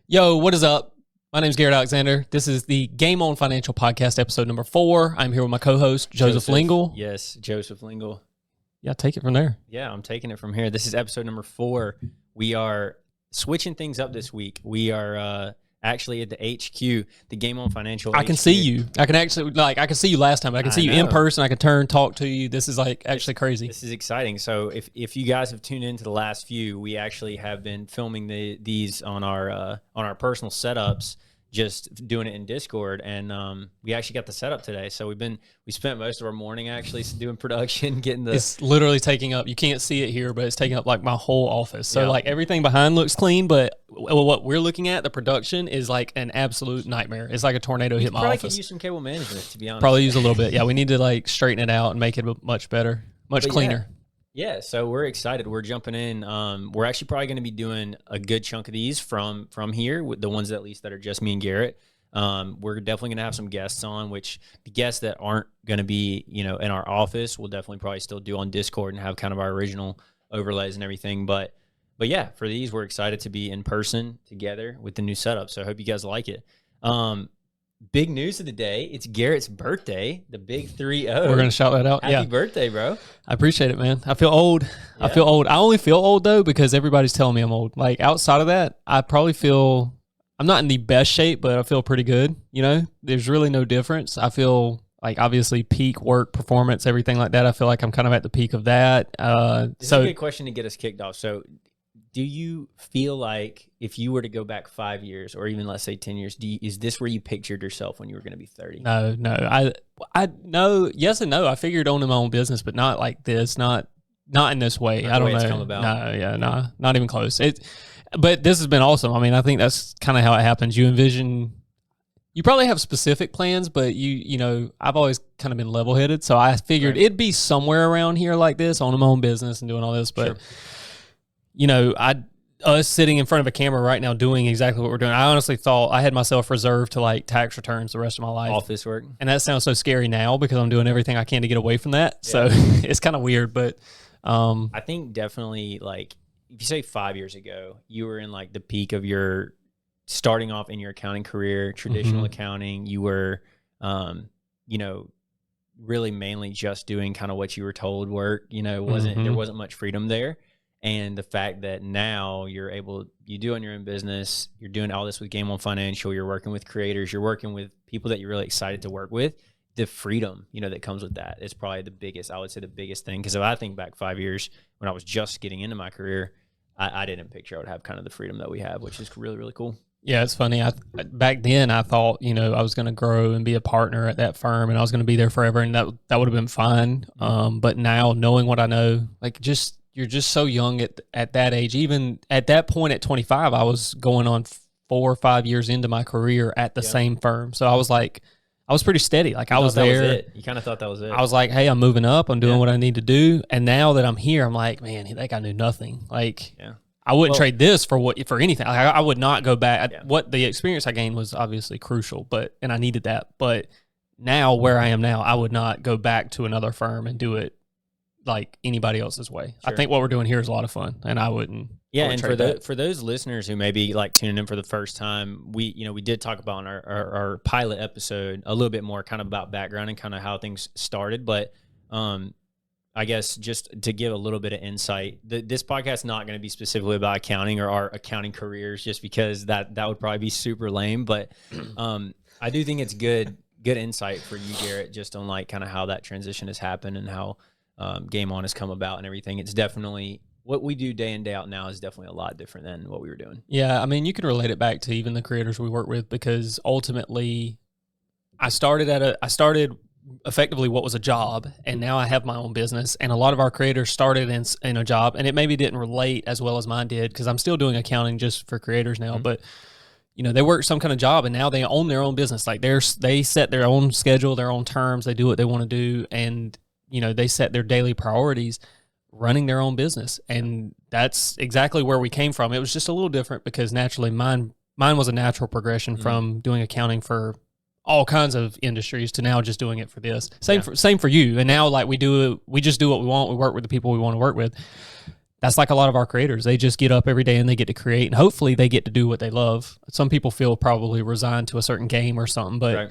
Yo, what is up? My name is Garrett Alexander. This is the Game On Financial Podcast, episode number 4. I'm here with my co-host, Joseph Lingle. Yes, Joseph Lingle. Yeah, take it from there. Yeah, I'm taking it from here. This is episode number 4. We are switching things up this week. We are actually at the HQ, the Game On Financial I can HQ. see you. I can actually, I can see you last time. I can see you in know. person. I can talk to you. This is actually crazy. This is exciting. So if you guys have tuned into the last few, we actually have been filming these on our personal setups, just doing it in Discord, and we actually got the setup today. So we spent most of our morning actually doing production, getting the. It's literally taking up. You can't see it here, but it's taking up like my whole office. So Yeah. everything behind looks clean, but what we're looking at, the production is like an absolute nightmare. It's like a tornado hit my Probably office. could use some cable management, to be honest. Probably use a little bit. Yeah, we need to straighten it out and make it much better, much cleaner. Yeah, so we're excited. We're jumping in. We're actually probably going to be doing a good chunk of these from here, with the ones at least that are just me and Garrett. We're definitely going to have some guests on, which the guests that aren't going to be, in our office, we'll definitely probably still do on Discord and have kind of our original overlays and everything. But yeah, for these, we're excited to be in person together with the new setup. So I hope you guys like it. Big news of the day. It's Garrett's birthday, the big 3-0. We're going to shout that out. Happy birthday, bro. I appreciate it, man. I feel old. Yeah. I feel old. I only feel old, though, because everybody's telling me I'm old. Outside of that, I probably feel I'm not in the best shape, but I feel pretty good. There's really no difference. I feel obviously peak work performance, everything like that. I feel like I'm kind of at the peak of that. This is a good question to get us kicked off. So do you feel like if you were to go back 5 years or even let's say 10 years, is this where you pictured yourself when you were going to be 30? No. I no, yes and no. I figured owning my own business, but not like this, not in this way. Not I the don't way know. it's come about. No, not even close. But this has been awesome. I mean, I think that's kind of how it happens. You probably have specific plans, but I've always kind of been level-headed. So I figured it'd be somewhere around here like this, owning my own business and doing all this. But, us sitting in front of a camera right now doing exactly what we're doing, I honestly thought I had myself reserved to tax returns the rest of my life. Office work. And that sounds so scary now because I'm doing everything I can to get away from that. Yeah. So it's kind of weird, but I think definitely if you say 5 years ago, you were in the peak of your starting off in your accounting career, traditional accounting, you were, really mainly just doing kind of what you were told work, there wasn't much freedom there. And the fact that now you're doing your own business, you're doing all this with Game On Financial, you're working with creators, you're working with people that you're really excited to work with, the freedom, that comes with that is probably I would say the biggest thing. Because if I think back 5 years when I was just getting into my career, I didn't picture I would have kind of the freedom that we have, which is really, really cool. Yeah, it's funny. Back then I thought, I was going to grow and be a partner at that firm and I was going to be there forever and that would have been fine. But now knowing what I know, you're just so young at that age. Even at that point at 25, I was going on 4 or 5 years into my career at the same firm. So I was pretty steady. I was there. That was it. You kind of thought that was it. I was like, hey, I'm moving up. I'm doing what I need to do. And now that I'm here, I'm like, man, that guy knew nothing. I wouldn't trade this for anything. I would not go back. What the experience I gained was obviously crucial, and I needed that. But now where I am now, I would not go back to another firm and do it like anybody else's way. Sure. I think what we're doing here is a lot of fun, and I wouldn't. Yeah, and for those listeners who may be tuning in for the first time, we did talk about in our pilot episode a little bit more kind of about background and kind of how things started, but I guess just to give a little bit of insight, this podcast is not going to be specifically about accounting or our accounting careers, just because that would probably be super lame. But I do think it's good insight for you, Garrett, just on kind of how that transition has happened and how Game On has come about and everything. It's definitely what we do day in, day out now is definitely a lot different than what we were doing. Yeah, I mean, you can relate it back to even the creators we work with, because ultimately I started effectively what was a job, and now I have my own business, and a lot of our creators started in a job, and it maybe didn't relate as well as mine did, because I'm still doing accounting just for creators now, but they work some kind of job, and now they own their own business. They set their own schedule, their own terms, they do what they want to do, and they set their daily priorities running their own business. And that's exactly where we came from. It was just a little different because naturally mine was a natural progression from doing accounting for all kinds of industries to now just doing it for this. Same for you. And now we just do what we want. We work with the people we want to work with. that's like a lot of our creators. They just get up every day and they get to create, and hopefully they get to do what they love. Some people feel probably resigned to a certain game or something, but Right.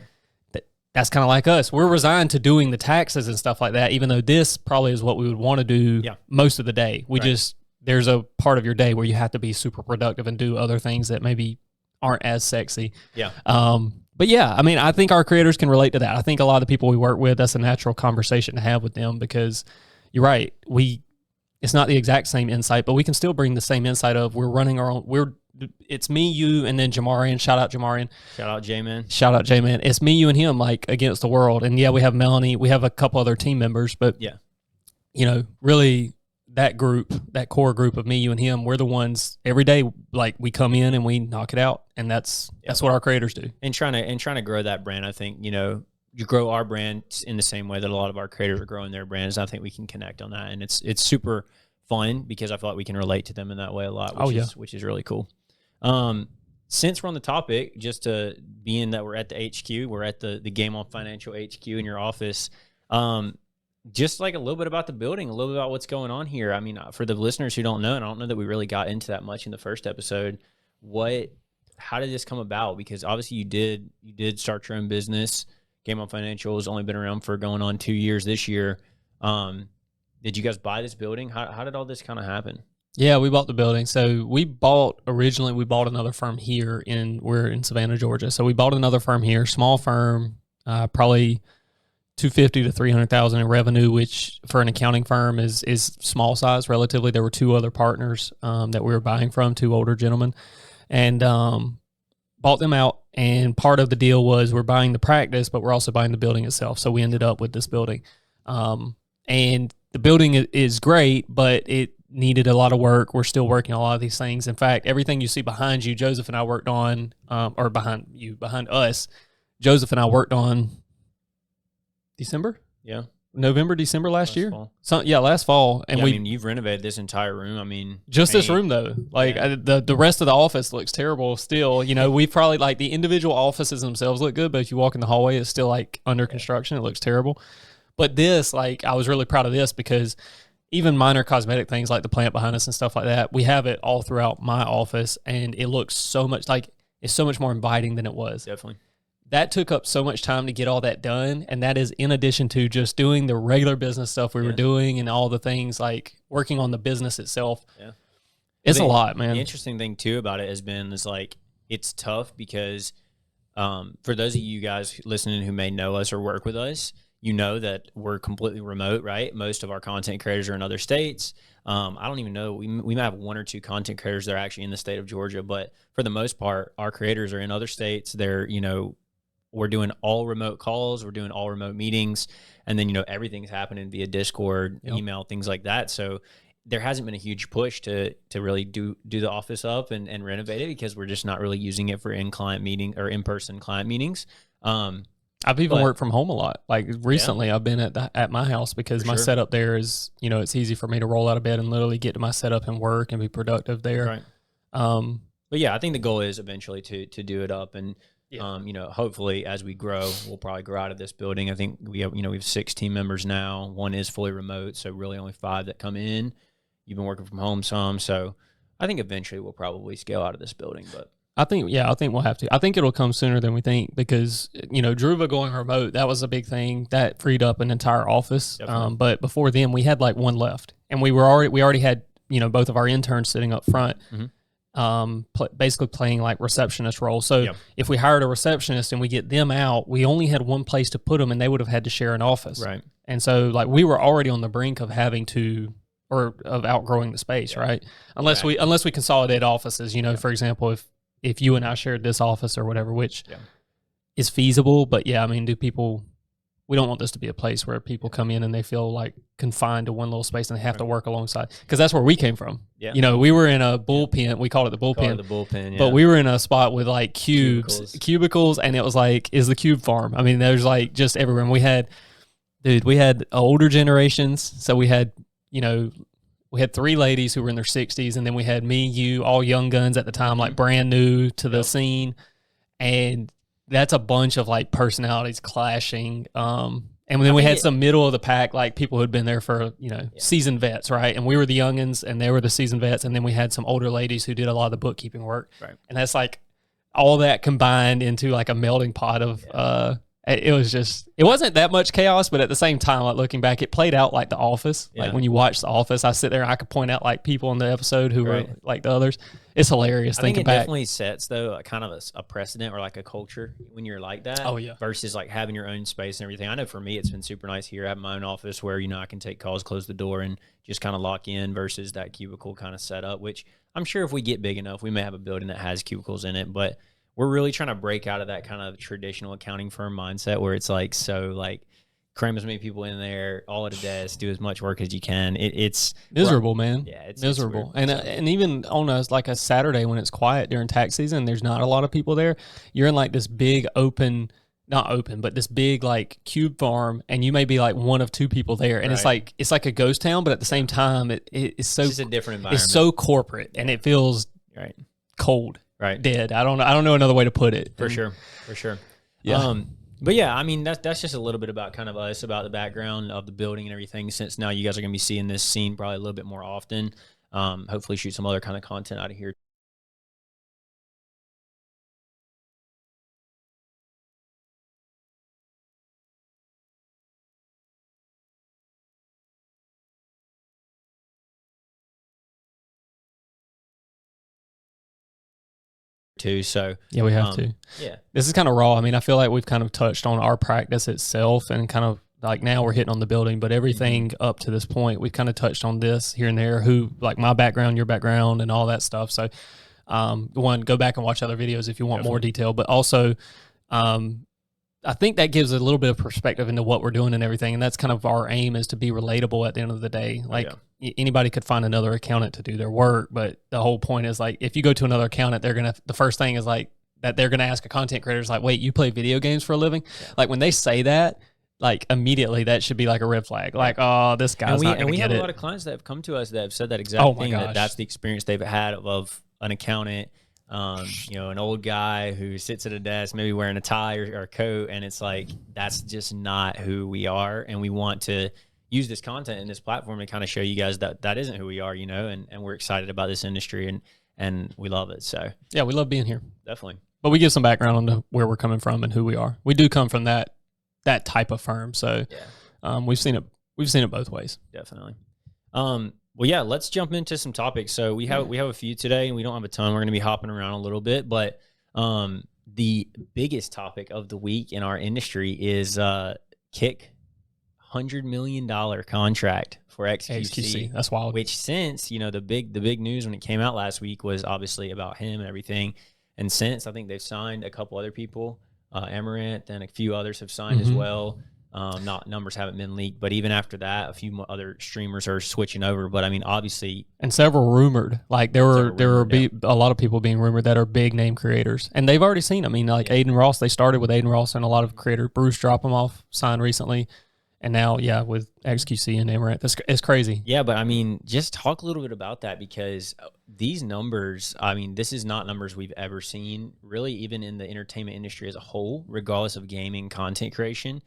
that's kind of like us. We're resigned to doing the taxes and stuff like that, even though this probably is what we would want to do most of the day. We just, there's a part of your day where you have to be super productive and do other things that maybe aren't as sexy. Yeah. But yeah, I mean, I think our creators can relate to that. I think a lot of the people we work with, that's a natural conversation to have with them, because you're right. It's not the exact same insight, but we can still bring the same insight of we're running our own. It's me, you, and then Jamarian. Shout out Jamarian. Shout out J-Man. Shout out J-Man. It's me, you, and him, like, against the world. And yeah, we have Melanie. We have a couple other team members, but yeah, you know, really that group, that core group of me, you, and him, we're the ones every day. Like, we come in and we knock it out, and that's what our creators do. And trying to grow that brand, I think, you know, you grow our brand in the same way that a lot of our creators are growing their brands. I think we can connect on that, and it's super fun because I feel like we can relate to them in that way a lot, which is really cool. Since we're on the topic, just to being that we're at the HQ, we're at the Game On Financial HQ in your office. Just like a little bit about the building, a little bit about what's going on here. I mean, for the listeners who don't know, and I don't know that we really got into that much in the first episode, how did this come about? Because obviously you did start your own business. Game On Financial has only been around for going on 2 years this year. Did you guys buy this building? How did all this kind of happen? Yeah, we bought the building. So we bought another firm here we're in Savannah, Georgia. So we bought another firm here, small firm, probably $250,000 to $300,000 in revenue, which for an accounting firm is small size relatively. There were two other partners that we were buying from, two older gentlemen, and bought them out. And part of the deal was we're buying the practice, but we're also buying the building itself. So we ended up with this building. And the building is great, but it needed a lot of work. We're still working on a lot of these things. In fact, everything you see behind you, Joseph and I worked on, or behind us, Joseph and I worked on December? Yeah. November, December last year? Fall. Last fall. And I mean, you've renovated this entire room. I mean, just this room though. Like the rest of the office looks terrible still. You know, we've probably, like, the individual offices themselves look good, but if you walk in the hallway, it's still like under construction. It looks terrible. But this, like, I was really proud of this because even minor cosmetic things like the plant behind us and stuff like that, we have it all throughout my office, and it looks so much like it's so much more inviting than it was. Definitely. That took up so much time to get all that done, and that is in addition to just doing the regular business stuff we were doing and all the things like working on the business itself. Yeah, it's a lot, man. The interesting thing too about it has been is like it's tough because for those of you guys listening who may know us or work with us, you know that we're completely remote, right? Most of our content creators are in other states. I don't even know. We might have one or two content creators that are actually in the state of Georgia, but for the most part, our creators are in other states. They're, you know, we're doing all remote calls. We're doing all remote meetings. And then, you know, everything's happening via Discord, email, things like that. So there hasn't been a huge push to really do the office up and renovate it because we're just not really using it for in-client meeting or in-person client meetings. I've even worked from home a lot. Like recently I've been at my house because my setup there is, you know, it's easy for me to roll out of bed and literally get to my setup and work and be productive there. Right. But yeah, I think the goal is eventually to do it up and, you know, hopefully as we grow, we'll probably grow out of this building. I think we have 6 team members now. One is fully remote. So really only 5 that come in. You've been working from home some. So I think eventually we'll probably scale out of this building, but I think we'll have to. I think it'll come sooner than we think because, you know, Druva going remote, that was a big thing. That freed up an entire office. But before then, we had like one left. And we already had, you know, both of our interns sitting up front, basically playing like receptionist role. So if we hired a receptionist and we get them out, we only had one place to put them and they would have had to share an office. Right. And so like we were already on the brink of having to, or of outgrowing the space, right? Unless we consolidate offices, you know, for example, if you and I shared this office or whatever, which is feasible, but I mean, we don't want this to be a place where people come in and they feel like confined to one little space and they have to work alongside, because that's where we came from. You know, we were in a bullpen. We called it the bullpen. But we were in a spot with like cubicles, and it was like, is the cube farm. I mean, there's like just everywhere. And we had older generations. So we had, you know, we had 3 ladies who were in their 60s, and then we had me, you, all young guns at the time, like brand new to the scene. And that's a bunch of like personalities clashing. And then we had some middle of the pack, like people who'd been there for, seasoned vets, right? And we were the youngins and they were the seasoned vets. And then we had some older ladies who did a lot of the bookkeeping work. Right. And that's like all that combined into like a melting pot of, it wasn't that much chaos, but at the same time, like looking back, it played out like The Office. Like when you watch The Office, I sit there and I could point out like people in the episode who were like the others. It's hilarious. I think it definitely sets though kind of a precedent or like a culture when you're like that. Oh yeah. Versus like having your own space and everything. I know for me, it's been super nice here. I have my own office where I can take calls, close the door, and just kind of lock in. Versus that cubicle kind of setup, which I'm sure if we get big enough, we may have a building that has cubicles in it, but we're really trying to break out of that kind of traditional accounting firm mindset where it's like, so like cram as many people in there, all at a desk, do as much work as you can. It's miserable, man. Yeah, it's miserable. It's and even on a Saturday when it's quiet during tax season, there's not a lot of people there. You're in like this big not open, but this big like cube farm, and you may be like one of two people there, and it's like a ghost town, but at the same time, it's so just a different environment. It's so corporate, and it feels cold. Right. Dead. I don't know another way to put it. For sure. Yeah. But yeah, I mean, that's just a little bit about kind of us, about the background of the building and everything, since now you guys are going to be seeing this scene probably a little bit more often. Hopefully shoot some other kind of content out of here. Too. So yeah, we have to. Yeah. This is kind of raw. I mean, I feel like we've kind of touched on our practice itself and kind of like now we're hitting on the building, but everything up to this point, we've kind of touched on this here and there, who like my background, your background, and all that stuff. So go back and watch other videos if you want more detail, but also I think that gives a little bit of perspective into what we're doing and everything. And that's kind of our aim, is to be relatable at the end of the day. Like anybody could find another accountant to do their work, but the whole point is like, if you go to another accountant, the first thing is like that they're going to ask a content creator is like, wait, you play video games for a living? Yeah. Like when they say that, like immediately that should be like a red flag. Like, oh, this guy's not going to get it. And we have a lot of clients that have come to us that have said that exact thing, that's the experience they've had of an accountant. An old guy who sits at a desk, maybe wearing a tie or a coat, and it's like, that's just not who we are. And we want to use this content and this platform to kind of show you guys that isn't who we are, and we're excited about this industry and we love it. So yeah, we love being here. Definitely. But we give some background on where we're coming from and who we are. We do come from that type of firm. So we've seen it both ways. Definitely. Well, yeah, let's jump into some topics. So we have a few today, and we don't have a ton. We're going to be hopping around a little bit, but the biggest topic of the week in our industry is Kick $100 million contract for XQC. That's wild. Which since the big news when it came out last week was obviously about him and everything, and since I think they've signed a couple other people, Amaranth and a few others have signed as well. Not numbers haven't been leaked, but even after that, a few other streamers are switching over. But I mean, obviously, and several rumored. Like there were a lot of people being rumored that are big name creators, and they've already seen. I mean, like Aiden Ross, they started with Aiden Ross and a lot of creators. Bruce Drop 'em Off signed recently, and now with XQC and Amaranth, it's crazy. Yeah, but I mean, just talk a little bit about that, because these numbers, I mean, this is not numbers we've ever seen, really, even in the entertainment industry as a whole, regardless of gaming content creation.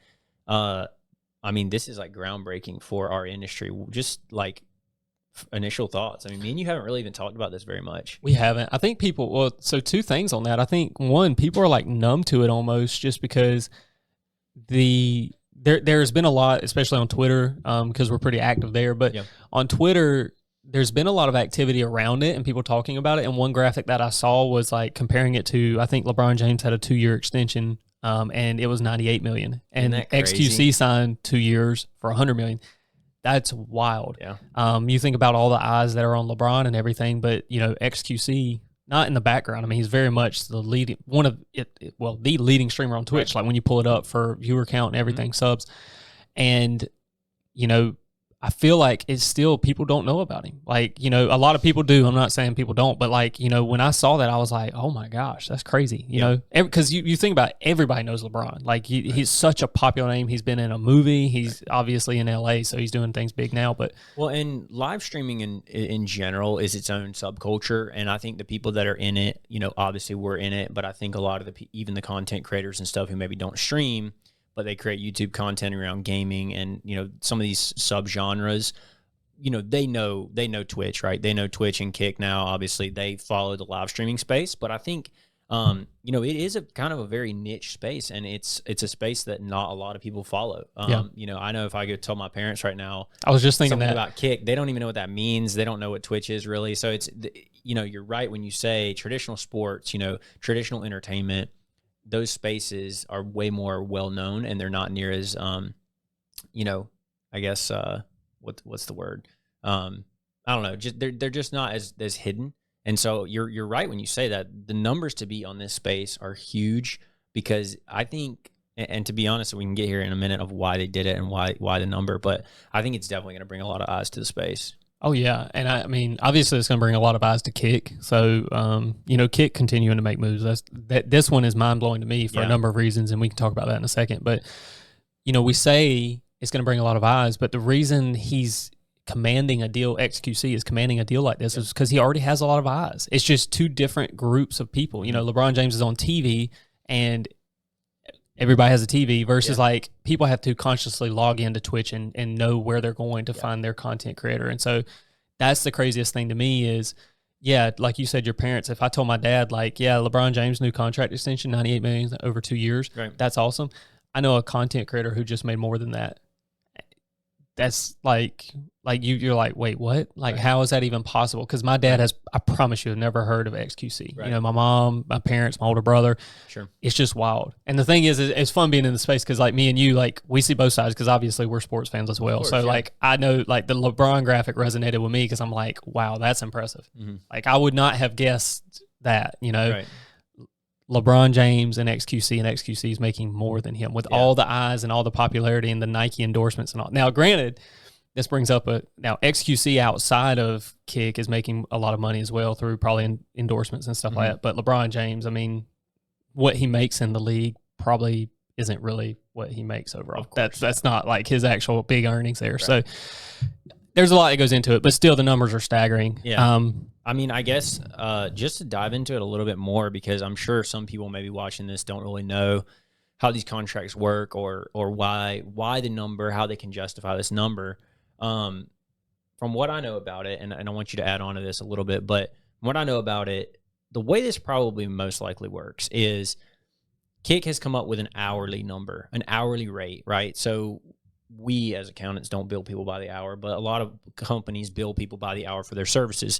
I mean, this is like groundbreaking for our industry. Just like initial thoughts. I mean, me and you haven't really even talked about this very much. We haven't. I think so two things on that. I think one, people are like numb to it almost, just because there's been a lot, especially on Twitter, because we're pretty active there, but on Twitter, there's been a lot of activity around it and people talking about it. And one graphic that I saw was like comparing it to, I think LeBron James had a 2-year extension, and it was $98 million, and XQC signed 2 years for $100 million. That's wild. Yeah. You think about all the eyes that are on LeBron and everything, but XQC, not in the background. I mean, he's very much the leading the leading streamer on Twitch. Right. Like when you pull it up for viewer count and everything, subs, and I feel like it's still, people don't know about him. Like, a lot of people do. I'm not saying people don't, but like, when I saw that, I was like, oh my gosh, that's crazy. Because you think about it, everybody knows LeBron. Like he's such a popular name. He's been in a movie. He's obviously in LA, so he's doing things big now. But and live streaming in general is its own subculture. And I think the people that are in it, obviously we're in it, but I think a lot of even the content creators and stuff who maybe don't stream, but they create YouTube content around gaming and, you know, some of these subgenres. You know, they know Twitch, right? They know Twitch and Kick now. Obviously, they follow the live streaming space, but I think, you know, it is a kind of a very niche space, and it's a space that not a lot of people follow. You know, I know if I go tell my parents right now, I was just thinking something that about Kick, they don't even know what that means. They don't know what Twitch is really. So it's, you know, you're right when you say traditional sports, you know, traditional entertainment, those spaces are way more well known, and they're not near as, you know, I guess, what's the word? I don't know. Just they're just not as hidden. And so you're right when you say that. The numbers to beat on this space are huge, because I think, and to be honest, we can get here in a minute of why they did it and why the number, but I think it's definitely going to bring a lot of eyes to the space. Oh yeah, and I mean, obviously, it's going to bring a lot of eyes to Kick. So, you know, Kick continuing to make moves. This one is mind blowing to me for a number of reasons, and we can talk about that in a second. But you know, we say it's going to bring a lot of eyes, but the reason he's commanding a deal, XQC is commanding a deal like this, is because he already has a lot of eyes. It's just two different groups of people. You know, LeBron James is on TV, and everybody has a TV, versus like people have to consciously log into Twitch and know where they're going to find their content creator. And so that's the craziest thing to me is, like you said, your parents, if I told my dad, like, LeBron James new contract extension, $98 million over 2 years, that's awesome. I know a content creator who just made more than that. That's like you're like, wait, what? Like, how is that even possible? Because my dad has, I promise you, never heard of XQC. You know, my mom, my parents, my older brother. Sure. It's just wild. And the thing is, it's fun being in the space, because like me and you, like, we see both sides, because obviously we're sports fans as well. Course, so like, I know like the LeBron graphic resonated with me, because I'm like, wow, that's impressive. Like, I would not have guessed that, you know. LeBron James and XQC is making more than him, with all the eyes and all the popularity and the Nike endorsements and all. Now, granted, this brings up now XQC outside of Kick is making a lot of money as well through probably endorsements and stuff like that. But LeBron James, I mean, what he makes in the league probably isn't really what he makes overall. That's not like his actual big earnings there. So there's a lot that goes into it, but still the numbers are staggering. I mean, I guess just to dive into it a little bit more, because I'm sure some people maybe watching this don't really know how these contracts work, or why the number, how they can justify this number. From what I know about it, and I want you to add on to this a little bit, but from what I know about it, the way this probably most likely works is Kick has come up with an hourly number, an hourly rate, right? So we as accountants don't bill people by the hour, but a lot of companies bill people by the hour for their services.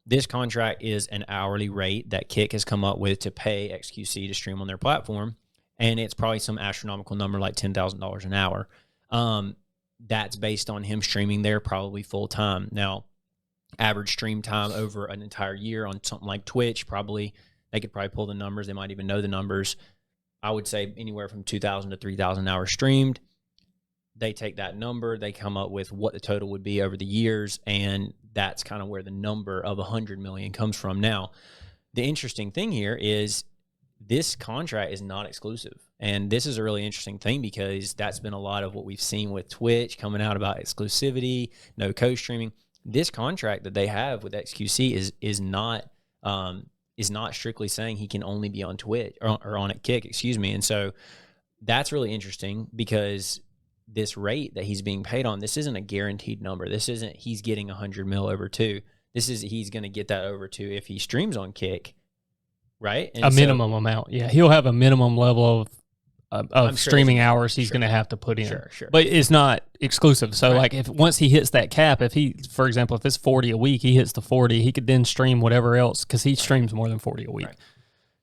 This contract is an hourly rate that Kick has come up with to pay XQC to stream on their platform, and it's probably some astronomical number like $10,000 an hour. That's based on him streaming there probably full time. Now, average stream time over an entire year on something like Twitch, probably they could probably pull the numbers. They might even know the numbers. I would say anywhere from 2,000 to 3,000 hours streamed. They take that number, they come up with what the total would be over the years, and that's kind of where the number of 100 million comes from. Now, the interesting thing here is this contract is not exclusive. And this is a really interesting thing, because that's been a lot of what we've seen with Twitch coming out about exclusivity, no co-streaming. This contract that they have with XQC is not strictly saying he can only be on Twitch or on Kick, excuse me. And so that's really interesting, because this rate that he's being paid on, this isn't a guaranteed number. This isn't he's getting 100 mil over 2. This is he's going to get that over 2 if he streams on Kick, right? And minimum amount. Yeah, he'll have a minimum level of streaming hours he's going to have to put in. Sure. But it's not exclusive. So like, if once he hits that cap, if he, for example, if it's 40 a week, he hits the 40, he could then stream whatever else, because he streams more than 40 a week.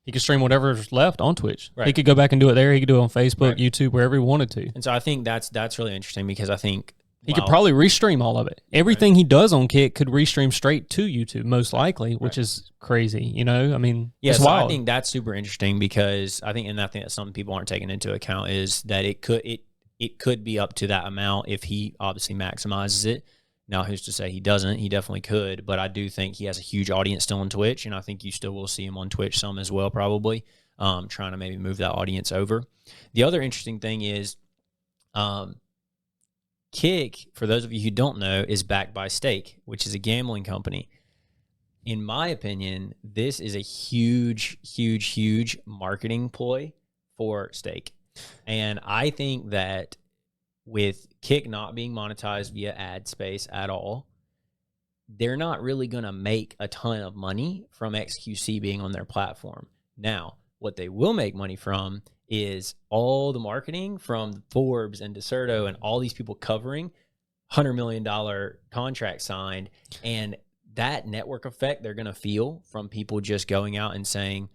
He could stream whatever's left on Twitch. He could go back and do it there. He could do it on Facebook, YouTube, wherever he wanted to. And so I think that's really interesting, because I think he could probably restream all of it. Everything he does on Kick could restream straight to YouTube, most likely, which is crazy. You know, I mean, it's wild. I think that's super interesting, because I think that some people aren't taking into account is that it could be up to that amount if he obviously maximizes it. Now, who's to say he doesn't? He definitely could, but I do think he has a huge audience still on Twitch, and I think you still will see him on Twitch some as well, probably, trying to maybe move that audience over. The other interesting thing is Kick, for those of you who don't know, is backed by Stake, which is a gambling company. In my opinion, this is a huge, huge, huge marketing ploy for Stake. And I think that with Kick not being monetized via ad space at all, they're not really going to make a ton of money from XQC being on their platform. Now, what they will make money from is all the marketing from Forbes and Decerto and all these people covering $100 million contract signed. And that network effect they're going to feel from people just going out and saying,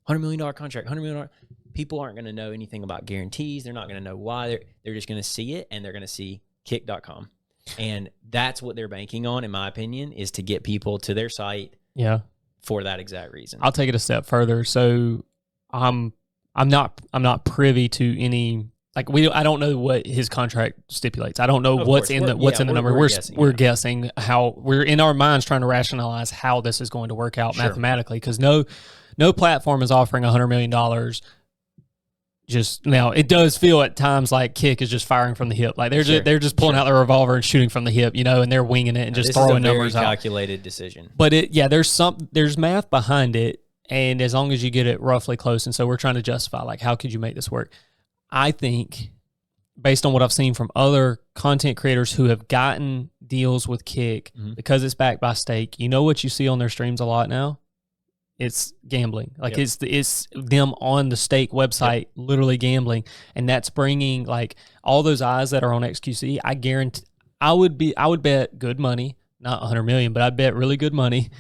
$100 million contract, $100 million. People aren't going to know anything about guarantees. They're not going to know why. They're just going to see it, and they're going to see kick.com. And that's what they're banking on, in my opinion, is to get people to their site. Yeah. For that exact reason. I'll take it a step further. So I'm not privy to any, like, I don't know what his contract stipulates. I don't know what's in the number. We're guessing how we're in our minds trying to rationalize how this is going to work out mathematically, because no platform is offering $100 million. Just now, it does feel at times like Kick is just firing from the hip. Like they're just pulling out their revolver and shooting from the hip, and they're winging it and just throwing numbers out. Calculated decision. But there's math behind it, and as long as you get it roughly close, and so we're trying to justify, like, how could you make this work? I think, based on what I've seen from other content creators who have gotten deals with Kick, because it's backed by stake, what you see on their streams a lot now? It's gambling. Like it's them on the stake website, literally gambling, and that's bringing, like, all those eyes that are on XQC. I guarantee, I would bet good money, not 100 million, but I'd bet really good money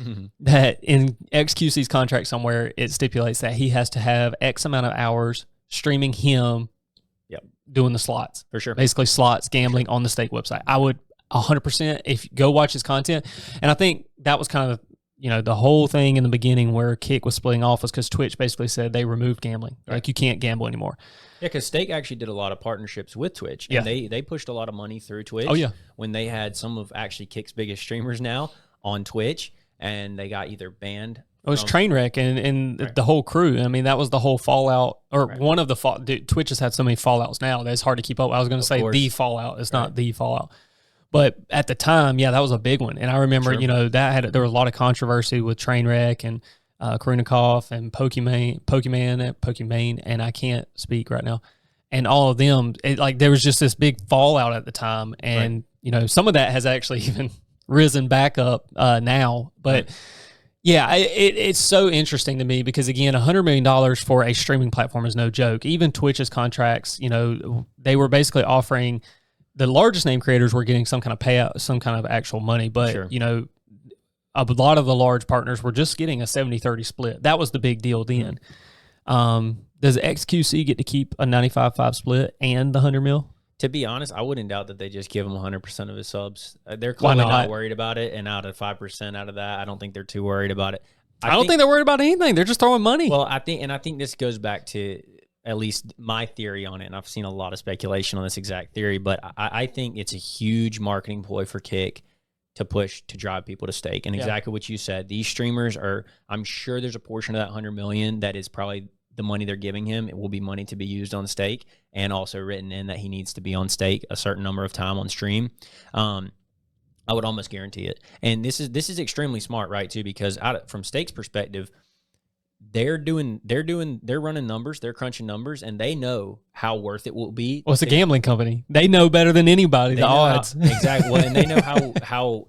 that in XQC's contract somewhere it stipulates that he has to have X amount of hours streaming him, doing the slots, for sure. Basically, slots gambling on the stake website. I would 100% if you go watch his content, and I think that was kind of, the whole thing in the beginning where Kick was splitting off was because Twitch basically said they removed gambling. Like, you can't gamble anymore. Yeah, because Stake actually did a lot of partnerships with Twitch. And they pushed a lot of money through Twitch. Oh, yeah. When they had some of actually Kick's biggest streamers now on Twitch, and they got either banned. It was Trainwreck and the whole crew. I mean, that was the whole fallout, or one of the Twitch has had so many fallouts now that it's hard to keep up. I was going to say the fallout. It's not the fallout. But at the time, that was a big one. And I remember, there was a lot of controversy with Trainwreck and Karunikov and Pokimane, and I can't speak right now. And all of them, there was just this big fallout at the time. And, some of that has actually even risen back up now. But it's so interesting to me because, again, $100 million for a streaming platform is no joke. Even Twitch's contracts, they were basically offering, the largest name creators were getting some kind of payout, some kind of actual money. But, a lot of the large partners were just getting a 70-30 split. That was the big deal then. Does XQC get to keep a 95-5 split and the 100 mil? To be honest, I wouldn't doubt that they just give him 100% of his subs. They're clearly not worried about it, and out of 5% out of that, I don't think they're too worried about it. I don't think they're worried about anything. They're just throwing money. Well, I think this goes back to at least my theory on it, and I've seen a lot of speculation on this exact theory, but I think it's a huge marketing ploy for Kick to push to drive people to stake. And exactly what you said, these streamers are, I'm sure there's a portion of that 100 million that is probably the money they're giving him. It will be money to be used on stake, and also written in that he needs to be on stake a certain number of time on stream. I would almost guarantee it. And this is extremely smart, right, too, because from Stake's perspective, they're running numbers, they're crunching numbers, and they know how worth it will be. Well, it's a gambling company. They know better than anybody the odds. Exactly. Well, and they know how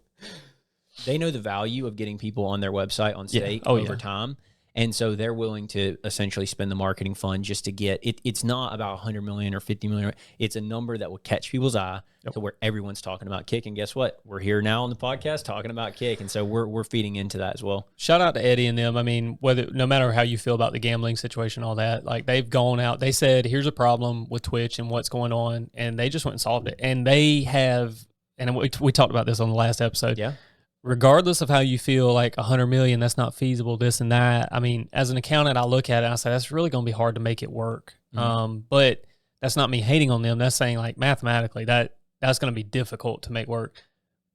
they know the value of getting people on their website on stake over time. And so they're willing to essentially spend the marketing fund just to get it. It's not about 100 million or 50 million. It's a number that will catch people's eye to where everyone's talking about Kick. And guess what? We're here now on the podcast talking about Kick. And so we're feeding into that as well. Shout out to Eddie and them. I mean, no matter how you feel about the gambling situation, all that, like, they've gone out, they said, here's a problem with Twitch and what's going on. And they just went and solved it. And they have, and we talked about this on the last episode. Yeah. Regardless of how you feel, like 100 million, that's not feasible, this and that. I mean, as an accountant, I look at it and I say, that's really going to be hard to make it work. But that's not me hating on them. That's saying, like, mathematically, that's going to be difficult to make work.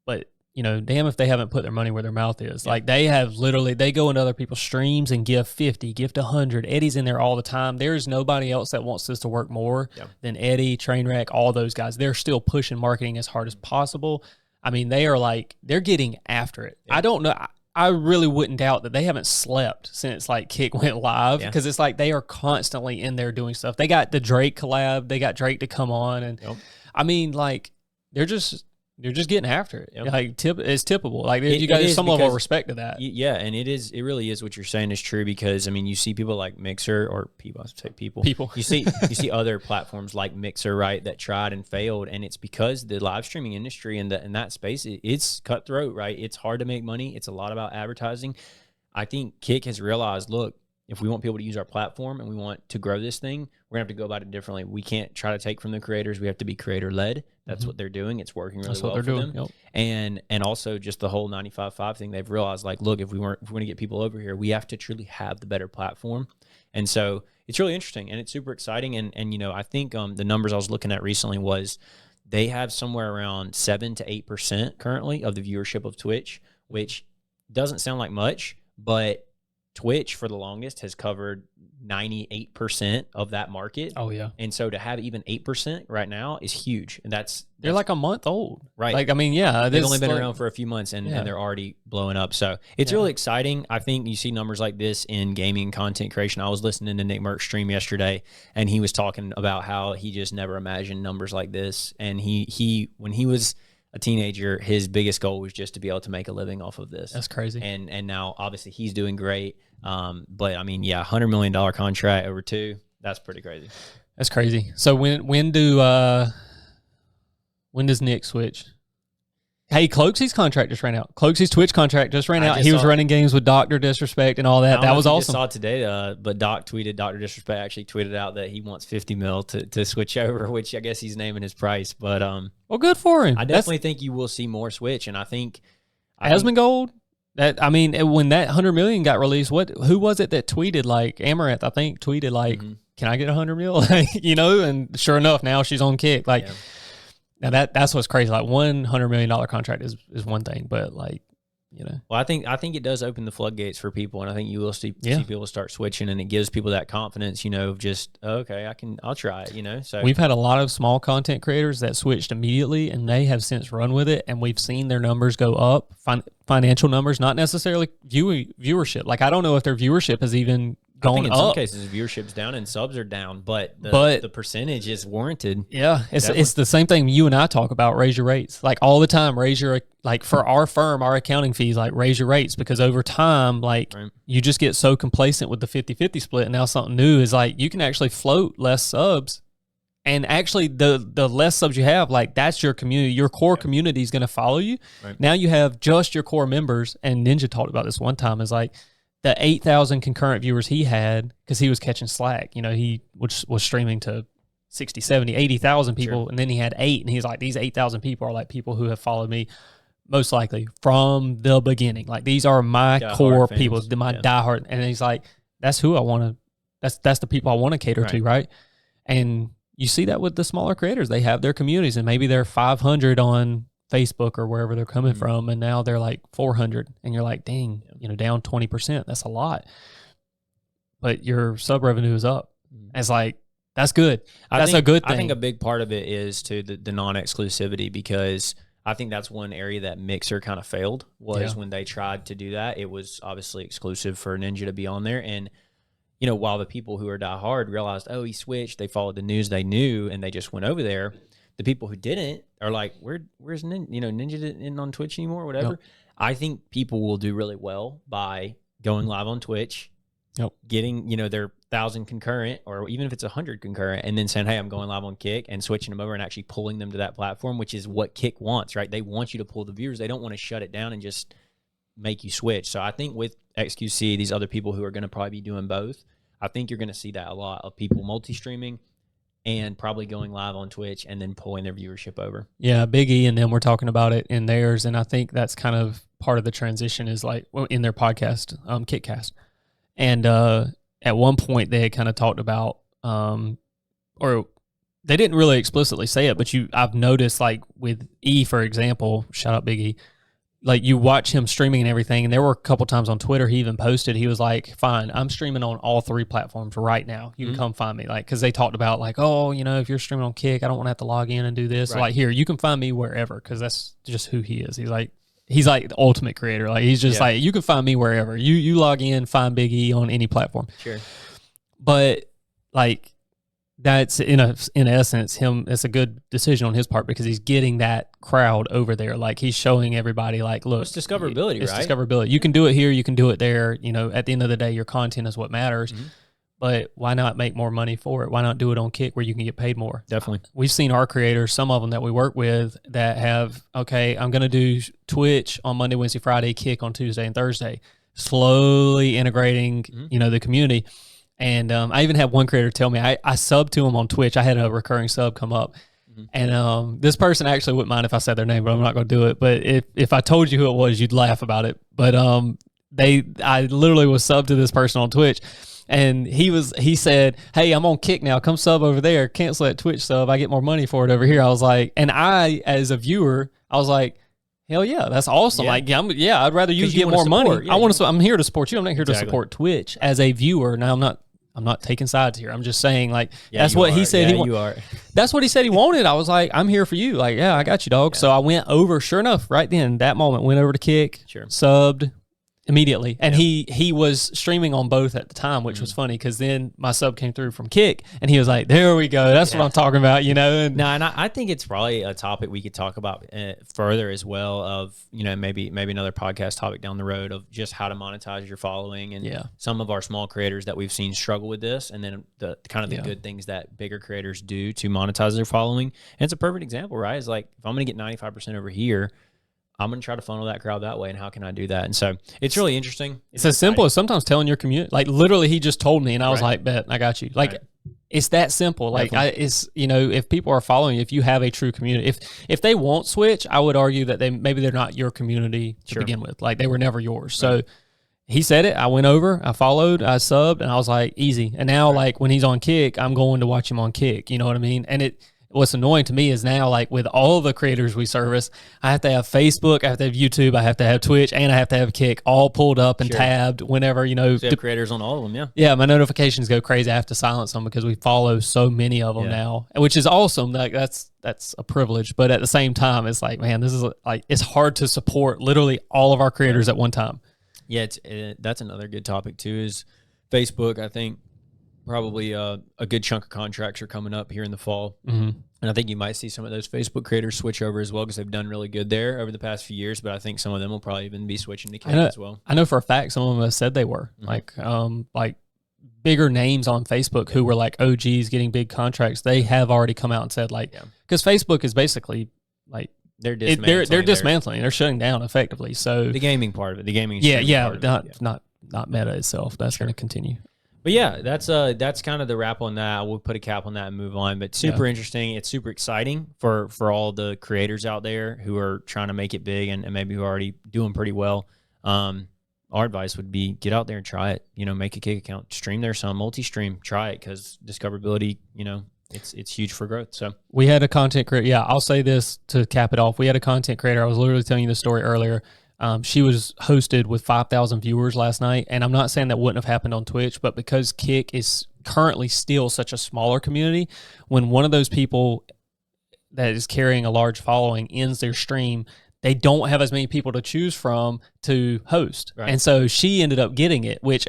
But, damn if they haven't put their money where their mouth is. Yeah. Like, they have literally, they go into other people's streams and give 50, give 100. Eddie's in there all the time. There's nobody else that wants this to work more than Eddie, Trainwreck, all those guys. They're still pushing marketing as hard as possible. I mean, they're getting after it. Yeah. I don't know. I really wouldn't doubt that they haven't slept since like Kick went live, because it's like they are constantly in there doing stuff. They got the Drake collab. They got Drake to come on, and I mean, like they're just getting after it. Like it's tippable. Like you got some level of respect to that. Yeah, and it really is what you're saying is true, because I mean you see people like Mixer, or people, I should say people. You see other platforms like Mixer, right, that tried and failed, and it's because the live streaming industry in that space, it's cutthroat, right? It's hard to make money. It's a lot about advertising. I think Kick has realized, look, if we want people to use our platform and we want to grow this thing, we're going to have to go about it differently. We can't try to take from the creators. We have to be creator-led. That's what they're doing. It's working really well for them. And also just the whole 95.5 thing, they've realized, like, look, if we want to get people over here, we have to truly have the better platform. And so it's really interesting, and it's super exciting. And you know, I think the numbers I was looking at recently was they have somewhere around 7 to 8% currently of the viewership of Twitch, which doesn't sound like much, but Twitch for the longest has covered 98% of that market. Oh yeah. And so to have even 8% right now is huge. And they're like a month old. Right. Like, I mean, yeah. They've only been around for a few months, and they're already blowing up. So it's really exciting. I think you see numbers like this in gaming content creation. I was listening to Nick Merck's stream yesterday, and he was talking about how he just never imagined numbers like this. And he when he was a teenager, his biggest goal was just to be able to make a living off of this. That's crazy. And now obviously he's doing great. But I mean, yeah, $100 million contract over 2, that's pretty crazy. That's crazy. So when does Nick switch? Hey, Cloaksy's contract just ran out. Cloaksy's Twitch contract just ran out. He was running games with Dr. Disrespect and all that. That was awesome. I saw today, but Dr. Disrespect actually tweeted out that he wants 50 mil to switch over, which I guess he's naming his price. But well, good for him. I definitely think you will see more switch, and I think Asmongold. That, I mean, when that 100 million got released, who was it that tweeted, like Amaranth? I think tweeted like, "Can I get 100 mil?" You know, and sure enough, now she's on Kick. Like. Yeah. Now that's what's crazy. Like $100 million contract is one thing, but like, you know. Well, I think it does open the floodgates for people, and I think you will see people start switching, and it gives people that confidence, you know, of just okay, I'll try it, you know. So we've had a lot of small content creators that switched immediately, and they have since run with it, and we've seen their numbers go up, financial numbers, not necessarily viewership. Like I don't know if their viewership has even going in up. Some cases viewership's down and subs are down, but the percentage is warranted. Yeah, it's the same thing you and I talk about. Raise your rates, like all the time. Like for our firm, our accounting fees, like raise your rates, because over time, like you just get so complacent with the 50-50 split, and now something new is like you can actually float less subs, and actually the less subs you have, like that's your community, your core community is going to follow you. Now you have just your core members, and Ninja talked about this one time, is like the 8,000 concurrent viewers he had, because he was catching slack. You know, he was streaming to 60, 70, 80,000 people, and then he had 8, and he's like, these 8,000 people are like people who have followed me most likely from the beginning. Like these are my core people, my diehard. And he's like, that's who I want to, that's the people I want to cater to, right? And you see that with the smaller creators. They have their communities, and maybe they're 500 on Facebook or wherever they're coming from, and now they're like 400, and you're like, dang, you know, down 20%. That's a lot, but your sub revenue is up. It's like, that's good. That's a good thing. I think a big part of it is to the non-exclusivity, because I think that's one area that Mixer kind of failed, was when they tried to do that. It was obviously exclusive for Ninja to be on there, and you know, while the people who are diehard realized, oh, he switched, they followed the news, they knew, and they just went over there. The people who didn't are like, where's Ninja? You know, Ninja isn't on Twitch anymore, or whatever. Yep. I think people will do really well by going live on Twitch, getting, you know, their 1,000 concurrent, or even if it's 100 concurrent, and then saying, hey, I'm going live on Kick, and switching them over and actually pulling them to that platform, which is what Kick wants, right? They want you to pull the viewers. They don't want to shut it down and just make you switch. So I think with XQC, these other people who are going to probably be doing both, I think you're going to see that a lot of people multi-streaming and probably going live on Twitch and then pulling their viewership over. Yeah, Big E and them were talking about it in theirs, and I think that's kind of part of the transition is like in their podcast, Kitcast. And at one point they had kind of talked about, or they didn't really explicitly say it, but I've noticed like with E, for example, shout out Big E, like you watch him streaming and everything, and there were a couple times on Twitter he even posted, he was like, fine, I'm streaming on all 3 platforms right now. You can come find me. Like, because they talked about like, oh, you know, if you're streaming on Kick, I don't want to have to log in and do this. Right. So like, here, you can find me wherever, because that's just who he is. He's like, he's like the ultimate creator. Like he's just Yeah. like, you can find me wherever. You log in, find Big E on any platform. Sure. But like that's in essence him. It's a good decision on his part because he's getting that crowd over there. Like he's showing everybody like, look, It's discoverability, it's right? discoverability. You can do it here. You can do it there. You know, at the end of the day, your content is what matters. Mm-hmm. But why not make more money for it? Why not do it on Kick where you can get paid more? Definitely. We've seen our creators, some of them that we work with that have, okay, I'm going to do Twitch on Monday, Wednesday, Friday, Kick on Tuesday and Thursday, slowly integrating, you know, the community. And I even had one creator tell me, I subbed to him on Twitch. I had a recurring sub come up. And this person actually wouldn't mind if I said their name, but I'm not going to do it. But if I told you who it was, you'd laugh about it. But I literally was subbed to this person on Twitch. And he said, hey, I'm on Kick now. Come sub over there. Cancel that Twitch sub. I get more money for it over here. I was like, and I, as a viewer, I was like, hell yeah, that's awesome. Yeah. Like, I'd rather you get more money. Yeah, I'm here to support you. I'm not here to Exactly. support Twitch as a viewer. Now, I'm not taking sides here. I'm just saying, like, Yeah, that's you what are. he said. Yeah, you are. That's what he said he wanted. I was like, I'm here for you. Like, yeah, I got you, dog. So I went over, sure enough, right then, that moment, went over to Kick, subbed immediately. And he was streaming on both at the time, which was funny because then my sub came through from Kick and he was like, there we go. That's what I'm talking about, you know? And No, and I think it's probably a topic we could talk about further as well of, you know, maybe another podcast topic down the road of just how to monetize your following and some of our small creators that we've seen struggle with this and then the kind of the good things that bigger creators do to monetize their following. And it's a perfect example, right? It's like, if I'm going to get 95% over here, I'm going to try to funnel that crowd that way. And how can I do that? And so it's really interesting. It's as simple as sometimes telling your community, like literally he just told me and I was like, bet, I got you. Like it's that simple. Like it's, you know, if people are following you, if you have a true community, if they won't switch, I would argue that maybe they're not your community to begin with. Like they were never yours. So he said it, I went over, I followed, I subbed and I was like, easy. And now like when he's on Kick, I'm going to watch him on Kick. You know what I mean? And what's annoying to me is now, like with all the creators we service, I have to have Facebook, I have to have YouTube, I have to have Twitch, and I have to have Kick all pulled up and tabbed whenever, you know. So you have creators on all of them, yeah. Yeah, my notifications go crazy. I have to silence them because we follow so many of them now, which is awesome. Like that's a privilege. But at the same time, it's like, man, this is like, it's hard to support literally all of our creators at one time. Yeah, that's another good topic too is Facebook. I think probably a good chunk of contracts are coming up here in the fall. And I think you might see some of those Facebook creators switch over as well because they've done really good there over the past few years. But I think some of them will probably even be switching to Kick as well. I know for a fact some of them have said they were like bigger names on Facebook who were like OGs getting big contracts. They have already come out and said like, because Facebook is basically like they're dismantling. They're dismantling. They're shutting down effectively. So the gaming part of it, the gaming, not Meta itself. That's going to continue. But yeah, that's kind of the wrap on that. We'll put a cap on that and move on. But super interesting. It's super exciting for all the creators out there who are trying to make it big and maybe who are already doing pretty well. Our advice would be get out there and try it. You know, make a Kick account, stream there some, multi-stream, try it because discoverability, you know, it's huge for growth. So we had a content creator. Yeah, I'll say this to cap it off. We had a content creator. I was literally telling you the story earlier. She was hosted with 5,000 viewers last night. And I'm not saying that wouldn't have happened on Twitch, but because Kick is currently still such a smaller community, when one of those people that is carrying a large following ends their stream, they don't have as many people to choose from to host. Right. And so she ended up getting it, which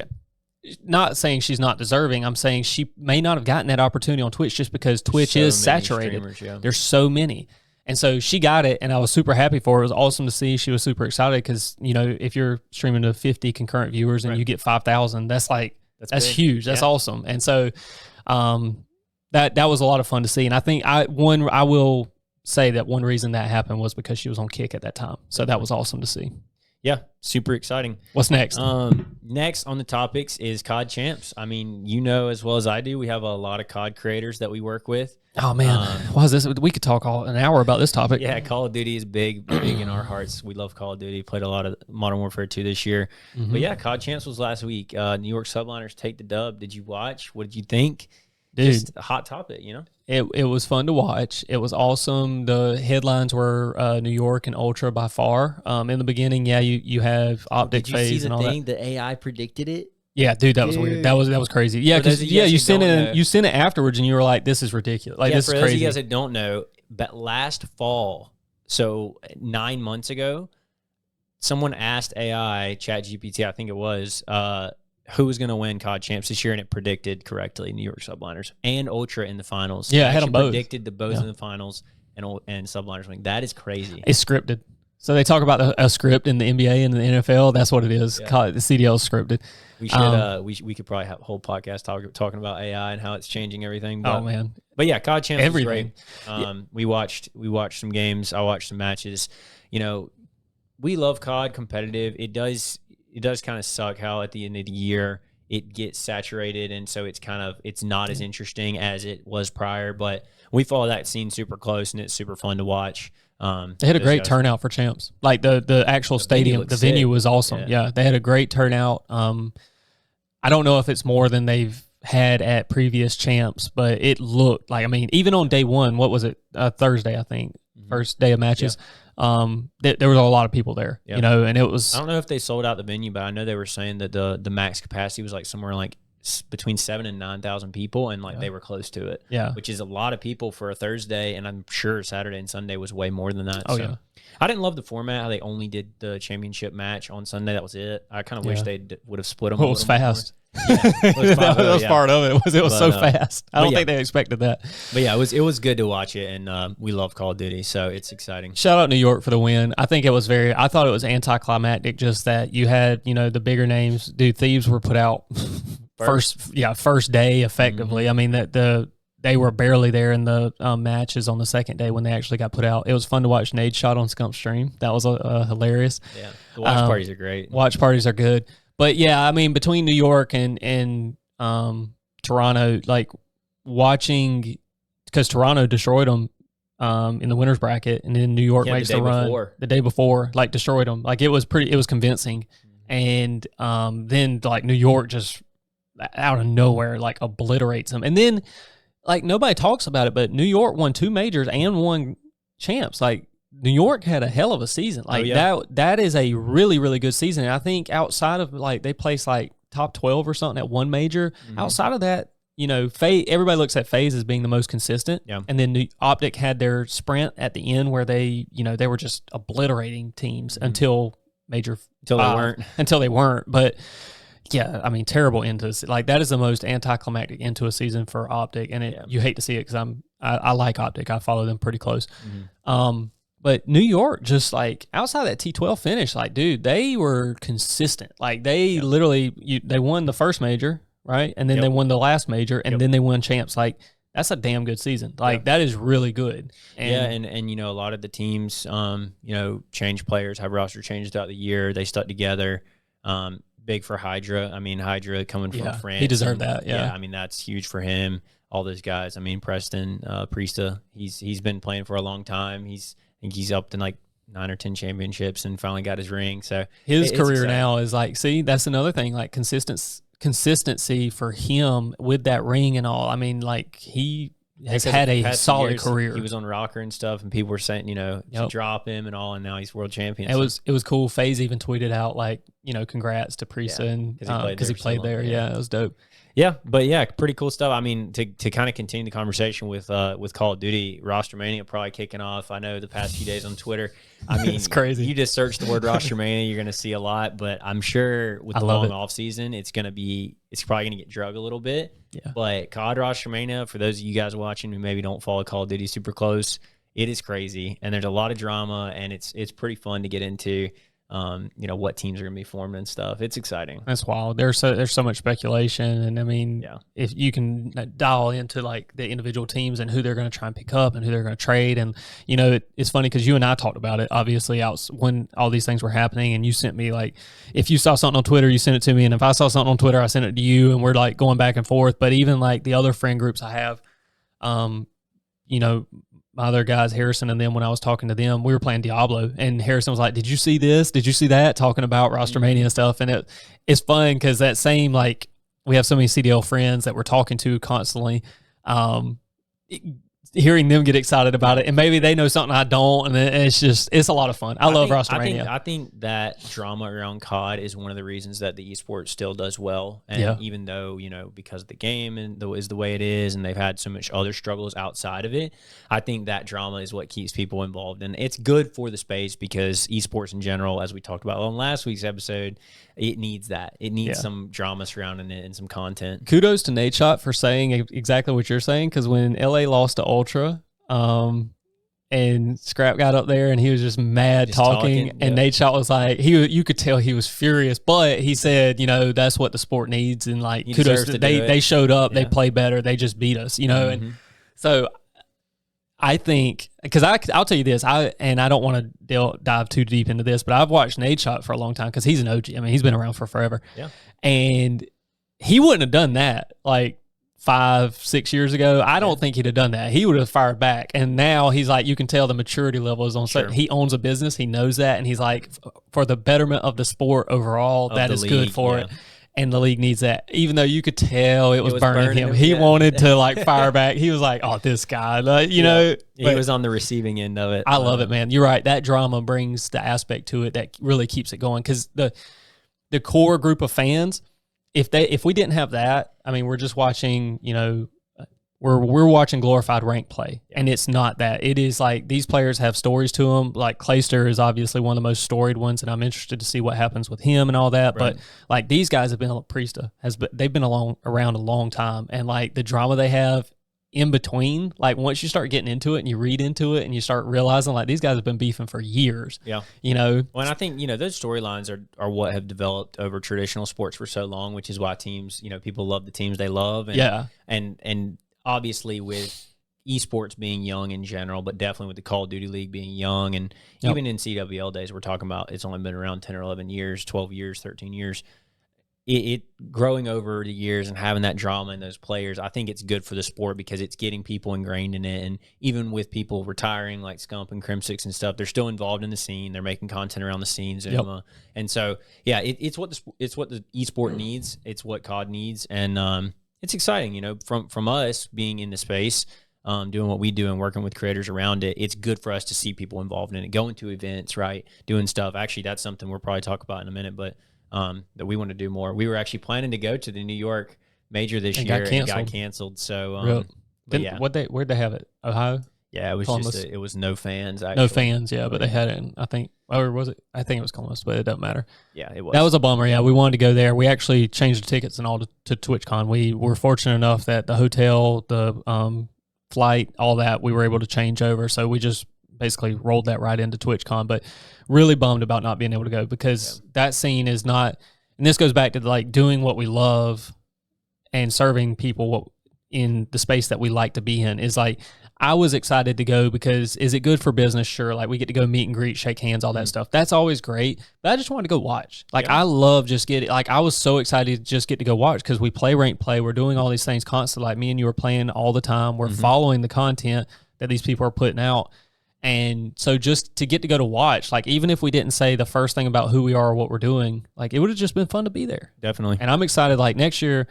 not saying she's not deserving. I'm saying she may not have gotten that opportunity on Twitch just because Twitch is saturated. There's so many. And so she got it, and I was super happy for her. It was awesome to see. She was super excited because, you know, if you're streaming to 50 concurrent viewers and you get 5,000, that's huge. That's awesome. And so that was a lot of fun to see. And I think I will say that one reason that happened was because she was on Kick at that time. So that was awesome to see. Yeah, super exciting. What's next? Next on the topics is COD Champs. I mean, you know as well as I do, we have a lot of COD creators that we work with. Oh, man. Why is this? We could talk an hour about this topic. Yeah, Call of Duty is big in our hearts. We love Call of Duty. Played a lot of Modern Warfare 2 this year. But yeah, COD Champs was last week. New York Subliners take the dub. Did you watch? What did you think? Dude, just a hot topic, you know? It was fun to watch. It was awesome. The headlines were New York and Ultra by far. In the beginning, yeah, you have optic phase and all that. Did you see the thing? The AI predicted it? Yeah, dude, that was weird. That was crazy. Yeah, because you sent it afterwards, and you were like, "This is ridiculous. Like this is crazy." For those of you guys that don't know, but last fall, so 9 months ago, someone asked AI, ChatGPT, I think it was, who was going to win COD champs this year, and it predicted correctly New York Subliners and Ultra in the finals. Yeah, I had them both. Predicted the both in the finals and Subliners winning. That is crazy. It's scripted. So they talk about a script in the NBA and the NFL. That's what it is. The CDL is scripted. We should we could probably have a whole podcast talking about AI and how it's changing everything. But, man. But yeah, COD champs everything. Was great. We watched some games. I watched some matches. You know, we love COD competitive. It does kind of suck how at the end of the year it gets saturated, and so it's not as interesting as it was prior. But we follow that scene super close, and it's super fun to watch. They had a great turnout for champs. Like the actual stadium, the venue was awesome. Yeah, they had a great turnout. I don't know if it's more than they've had at previous champs, but it looked like, I mean, even on day one, what was it? Thursday, I think, first day of matches. There was a lot of people there, you know, and it was. I don't know if they sold out the venue, but I know they were saying that the max capacity was like somewhere like between 7,000 and 9,000 people, and like they were close to it. Yeah, which is a lot of people for a Thursday, and I'm sure Saturday and Sunday was way more than that. Oh yeah. I didn't love the format how they only did the championship match on Sunday. That was it. I kind of wish they would have split them. Well, it was fast. That was part of it. It was so fast. I don't think they expected that. But yeah, it was good to watch it, and we love Call of Duty, so it's exciting. Shout out New York for the win. I think it was I thought it was anticlimactic, just that you had, you know, the bigger names. Dude, Thieves were put out first day effectively. I mean they were barely there in the matches on the second day when they actually got put out. It was fun to watch Nade shot on Scump stream. That was hilarious. Yeah, the watch parties are great. Watch parties are good. But yeah, I mean, between New York and Toronto, like watching, because Toronto destroyed them in the winners bracket, and then New York makes the run the day before, like destroyed them. Like it was convincing. And then like New York just out of nowhere like obliterates them. And then like nobody talks about it, but New York won 2 majors and won champs. Like New York had a hell of a season. Like that is a really, really good season. And I think outside of like they placed like top 12 or something at one major. Outside of that, you know, everybody looks at FaZe as being the most consistent. Yeah. And then Optic had their sprint at the end where they, you know, they were just obliterating teams until they weren't. But yeah, I mean, terrible end to like that is the most anticlimactic end to a season for Optic, and you hate to see it because I like Optic. I follow them pretty close. But New York, just like outside that T12 finish, like dude, they were consistent. Like they literally they won the first major, right, and then they won the last major, and then they won champs. Like that's a damn good season. Like that is really good. And you know, a lot of the teams, you know, change players, have roster changes throughout the year. They stuck together. Big for Hydra. I mean, Hydra coming from France. He deserved that. Yeah. I mean, that's huge for him. All those guys. I mean, Preston, Priesta, he's been playing for a long time. I think he's up to like 9 or 10 championships and finally got his ring. So his career now is like, see, that's another thing, like consistency for him with that ring and all. I mean, like he has had a solid career. He was on Rocker and stuff, and people were saying, you know, to drop him and all, and now he's world champion. It was cool. FaZe even tweeted out like, you know, congrats to Priesta and because he played there. Yeah, it was dope. Yeah, but yeah, pretty cool stuff. I mean, to kind of continue the conversation with Call of Duty, Roster Mania probably kicking off. I know the past few days on Twitter. I mean, it's crazy. You just search the word Roster Mania, you're going to see a lot. But I'm sure with the long off season, it's probably going to get drug a little bit. Yeah. But COD Roster Mania, for those of you guys watching who maybe don't follow Call of Duty super close, it is crazy, and there's a lot of drama, and it's pretty fun to get into. You know, what teams are going to be formed and stuff. It's exciting. That's wild. There's so much speculation, and I mean, if you can dial into like the individual teams and who they're going to try and pick up and who they're going to trade, and you know, it's funny because you and I talked about it obviously out when all these things were happening, and you sent me like, if you saw something on Twitter, you sent it to me, and if I saw something on Twitter, I sent it to you, and we're like going back and forth. But even like the other friend groups I have, you know, my other guys, Harrison and them, when I was talking to them, we were playing Diablo, and Harrison was like, did you see this? Did you see that? Talking about Roster Mania and stuff. And it's fun because that same, like, we have so many CDL friends that we're talking to constantly. hearing them get excited about it, and maybe they know something I don't, and it's a lot of fun. I love Rostermania. I think that drama around COD is one of the reasons that the esports still does well. And even though, because of the game and is the way it is, and they've had so much other struggles outside of it, I think that drama is what keeps people involved. And it's good for the space because esports in general, as we talked about on last week's episode, it needs that. It needs some drama surrounding it and some content. Kudos to Nate Shot for saying exactly what you're saying, because when LA lost to Ultra, and Scrap got up there and he was just mad talking, and Nate Shot was like, you could tell he was furious, but he said, that's what the sport needs, and like kudos to they showed up, they play better, they just beat us, and so I think, because I'll tell you this, I don't want to dive too deep into this, but I've watched Nate Shot for a long time because he's an OG. I mean, he's been around for forever. Yeah. And he wouldn't have done that like 5-6 years ago. I don't think he'd have done that. He would have fired back. And now he's like, you can tell the maturity level is on. Sure. He owns a business. He knows that. And he's like, for the betterment of the sport overall, that is good for it. And the league needs that, even though you could tell it was burning him. He wanted to like fire back. He was like, "Oh, this guy," you know. He was on the receiving end of it. I love it, man. You're right. That drama brings the aspect to it that really keeps it going. Because the core group of fans, if we didn't have that, I mean, we're just watching, we're watching glorified rank play, and it's not that. It is like these players have stories to them. Like Clayster is obviously one of the most storied ones, and I'm interested to see what happens with him and all that. Right. But like these guys have been, Priesta they've been around a long time, and like the drama they have in between, like once you start getting into it and you read into it and you start realizing like these guys have been beefing for years. Yeah. Well, and I think, those storylines are what have developed over traditional sports for so long, which is why teams, people love the teams they love. And, and obviously with esports being young in general, but definitely with the Call of Duty League being young, and even in CWL days, we're talking about it's only been around 10 or 11 years, 12 years, 13 years. It growing over the years and having that drama in those players, I think it's good for the sport because it's getting people ingrained in it. And even with people retiring like Scump and Crimsix and stuff, they're still involved in the scene. They're making content around the scene, Zuma. And so, it's what the esport needs. It's what COD needs. And, it's exciting, from us being in the space, doing what we do and working with creators around it. It's good for us to see people involved in it, going to events, right, doing stuff. Actually, that's something we'll probably talk about in a minute, but that we want to do more. We were actually planning to go to the New York Major this year, and it got canceled. So, where'd they have it? Ohio? Yeah, it was Columbus. It was no fans. Actually. No fans, but they had it in, I think, or was it? I think it was Columbus, but it doesn't matter. Yeah, it was. That was a bummer. Yeah, we wanted to go there. We actually changed the tickets and all to TwitchCon. We were fortunate enough that the hotel, the flight, all that, we were able to change over. So we just basically rolled that right into TwitchCon. But really bummed about not being able to go because that scene is not. And this goes back to like doing what we love and serving people in the space that we like to be in. Is like, I was excited to go because is it good for business? Sure. Like we get to go meet and greet, shake hands, all that stuff. That's always great. But I just wanted to go watch. Like I love just getting, like I was so excited to just get to go watch because we play rank play. We're doing all these things constantly. Like me and you are playing all the time. We're following the content that these people are putting out. And so just to get to go to watch, like even if we didn't say the first thing about who we are or what we're doing, like it would have just been fun to be there. Definitely. And I'm excited. Like next year,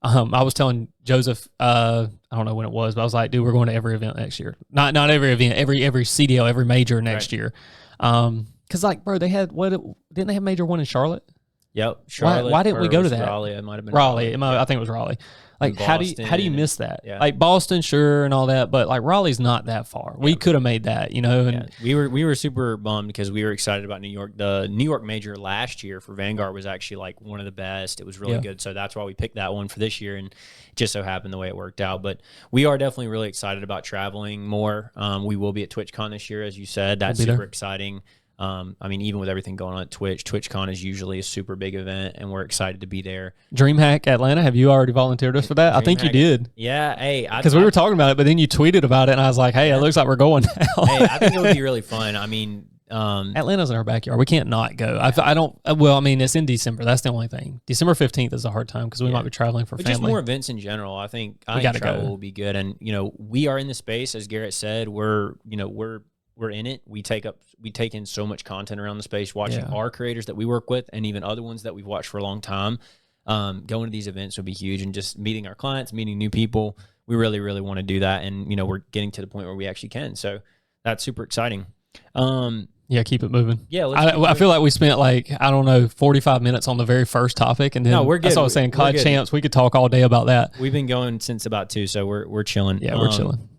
I was telling Joseph, I don't know when it was, but I was like, dude, we're going to every event next year. Not every event, every CDL, every major next year. Because like, bro, they had didn't they have major one in Charlotte? Yep, Charlotte. Why didn't we go to that? Raleigh, it might have been Raleigh. I think it was Raleigh. Like, Boston, how do you miss that? Yeah. Like Boston, sure, and all that, but like Raleigh's not that far. We could have made that, And we were super bummed because we were excited about New York. The New York major last year for Vanguard was actually like one of the best. It was really good, so that's why we picked that one for this year, and it just so happened the way it worked out. But we are definitely really excited about traveling more. We will be at TwitchCon this year, as you said. That's super exciting. I mean, even with everything going on at Twitch, TwitchCon is usually a super big event, and we're excited to be there. DreamHack Atlanta, have you already volunteered us for that? I think you did. Yeah, hey. Because we were talking about it, but then you tweeted about it, and I was like, hey, it looks like we're going now. Hey, I think it would be really fun. I mean, Atlanta's in our backyard. We can't not go. I don't. Well, I mean, it's in December. That's the only thing. December 15th is a hard time because we might be traveling for family. Just more events in general. I think travel will be good, and we are in the space, as Garrett said. We're in it. We take in so much content around the space, watching our creators that we work with and even other ones that we've watched for a long time. going to these events would be huge, and just meeting our clients, meeting new people. We really, really want to do that. And, we're getting to the point where we actually can. So that's super exciting. Yeah, keep it moving. Yeah, I feel like we spent 45 minutes on the very first topic, and then No, we're good. That's what I was saying. COD champs, we could talk all day about that. We've been going since about 2, so we're chilling. Yeah, we're chilling.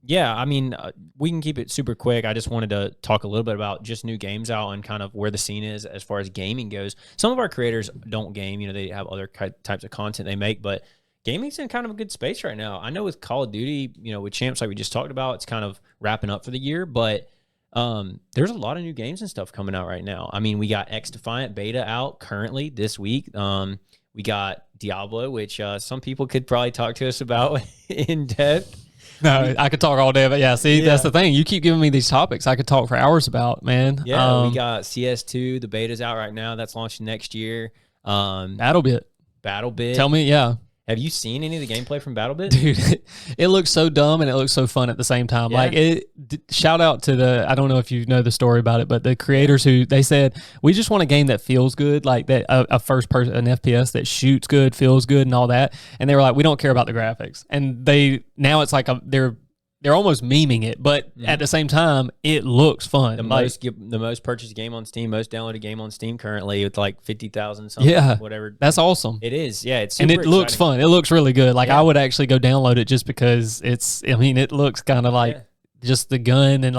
Yeah, I mean, we can keep it super quick. I just wanted to talk a little bit about just new games out and kind of where the scene is as far as gaming goes. Some of our creators don't game. They have other types of content they make, but gaming's in kind of a good space right now. I know with Call of Duty, with champs like we just talked about, it's kind of wrapping up for the year, but there's a lot of new games and stuff coming out right now. I mean, we got X Defiant beta out currently this week. We got Diablo, which some people could probably talk to us about in depth. No, I could talk all day about. That's the thing. You keep giving me these topics I could talk for hours about, man. Yeah, we got CS2. The beta's out right now. That's launching next year. BattleBit. Tell me, yeah. Have you seen any of the gameplay from BattleBit? Dude, it looks so dumb and it looks so fun at the same time. Yeah. Shout out to I don't know if you know the story about it, but the creators who they said, we just want a game that feels good, like that a first person, an FPS that shoots good, feels good and all that. And they were like, we don't care about the graphics. And now it's like they're almost memeing it, but at the same time, it looks fun. The most purchased game on Steam, most downloaded game on Steam currently with 50,000 something. Yeah, whatever. That's awesome. It is. Yeah, it's and super it looks exciting. fun. It looks really good. I would actually go download it just because it looks kind of just the gun and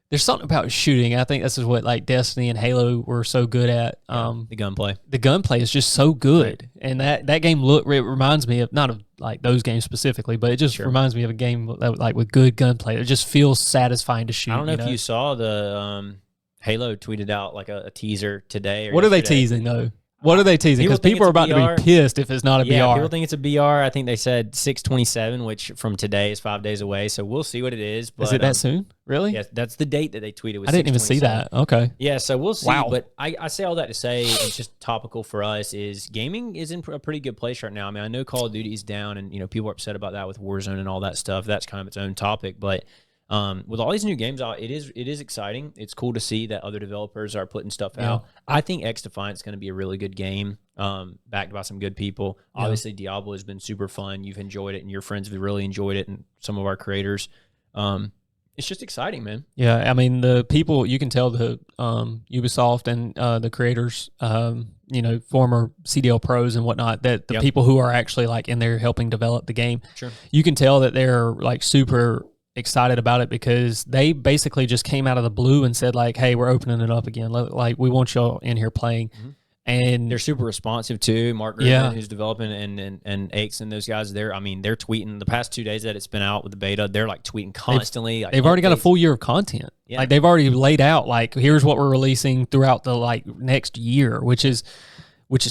there's something about shooting. I think this is what Destiny and Halo were so good at. The gunplay. The gunplay is just so good, and that game it reminds me of not of those games specifically, but it just reminds me of a game that with good gunplay. It just feels satisfying to shoot. I don't know if you saw the Halo tweeted out a teaser today. What are they teasing though? What are they teasing? Because people are about to be pissed if it's not a BR. Yeah, people think it's a BR. I think they said 6/27, which from today is 5 days away. So we'll see what it is. But, is it that soon? Really? Yes, that's the date that they tweeted. I didn't even see that. Okay. Yeah, so we'll see. Wow. But I say all that to say, it's just topical for us, is gaming is in a pretty good place right now. I mean, I know Call of Duty is down, and people are upset about that with Warzone and all that stuff. That's kind of its own topic. But with all these new games out, it is exciting. It's cool to see that other developers are putting stuff out. I think X Defiant is going to be a really good game, backed by some good people. Obviously, Diablo has been super fun. You've enjoyed it, and your friends have really enjoyed it, and some of our creators. It's just exciting, man. Yeah, I mean, the people, you can tell the Ubisoft and the creators, former CDL pros and whatnot, that the people who are actually in there helping develop the game, you can tell that they're super excited about it, because they basically just came out of the blue and said hey, we're opening it up again. We want y'all in here playing. And they're super responsive too. Mark Griffin, who's developing, and Aches and those guys, they're tweeting the past 2 days that it's been out with the beta. They're tweeting constantly. They've already got a full year of content. Yeah. They've already laid out here's what we're releasing throughout the next year, which is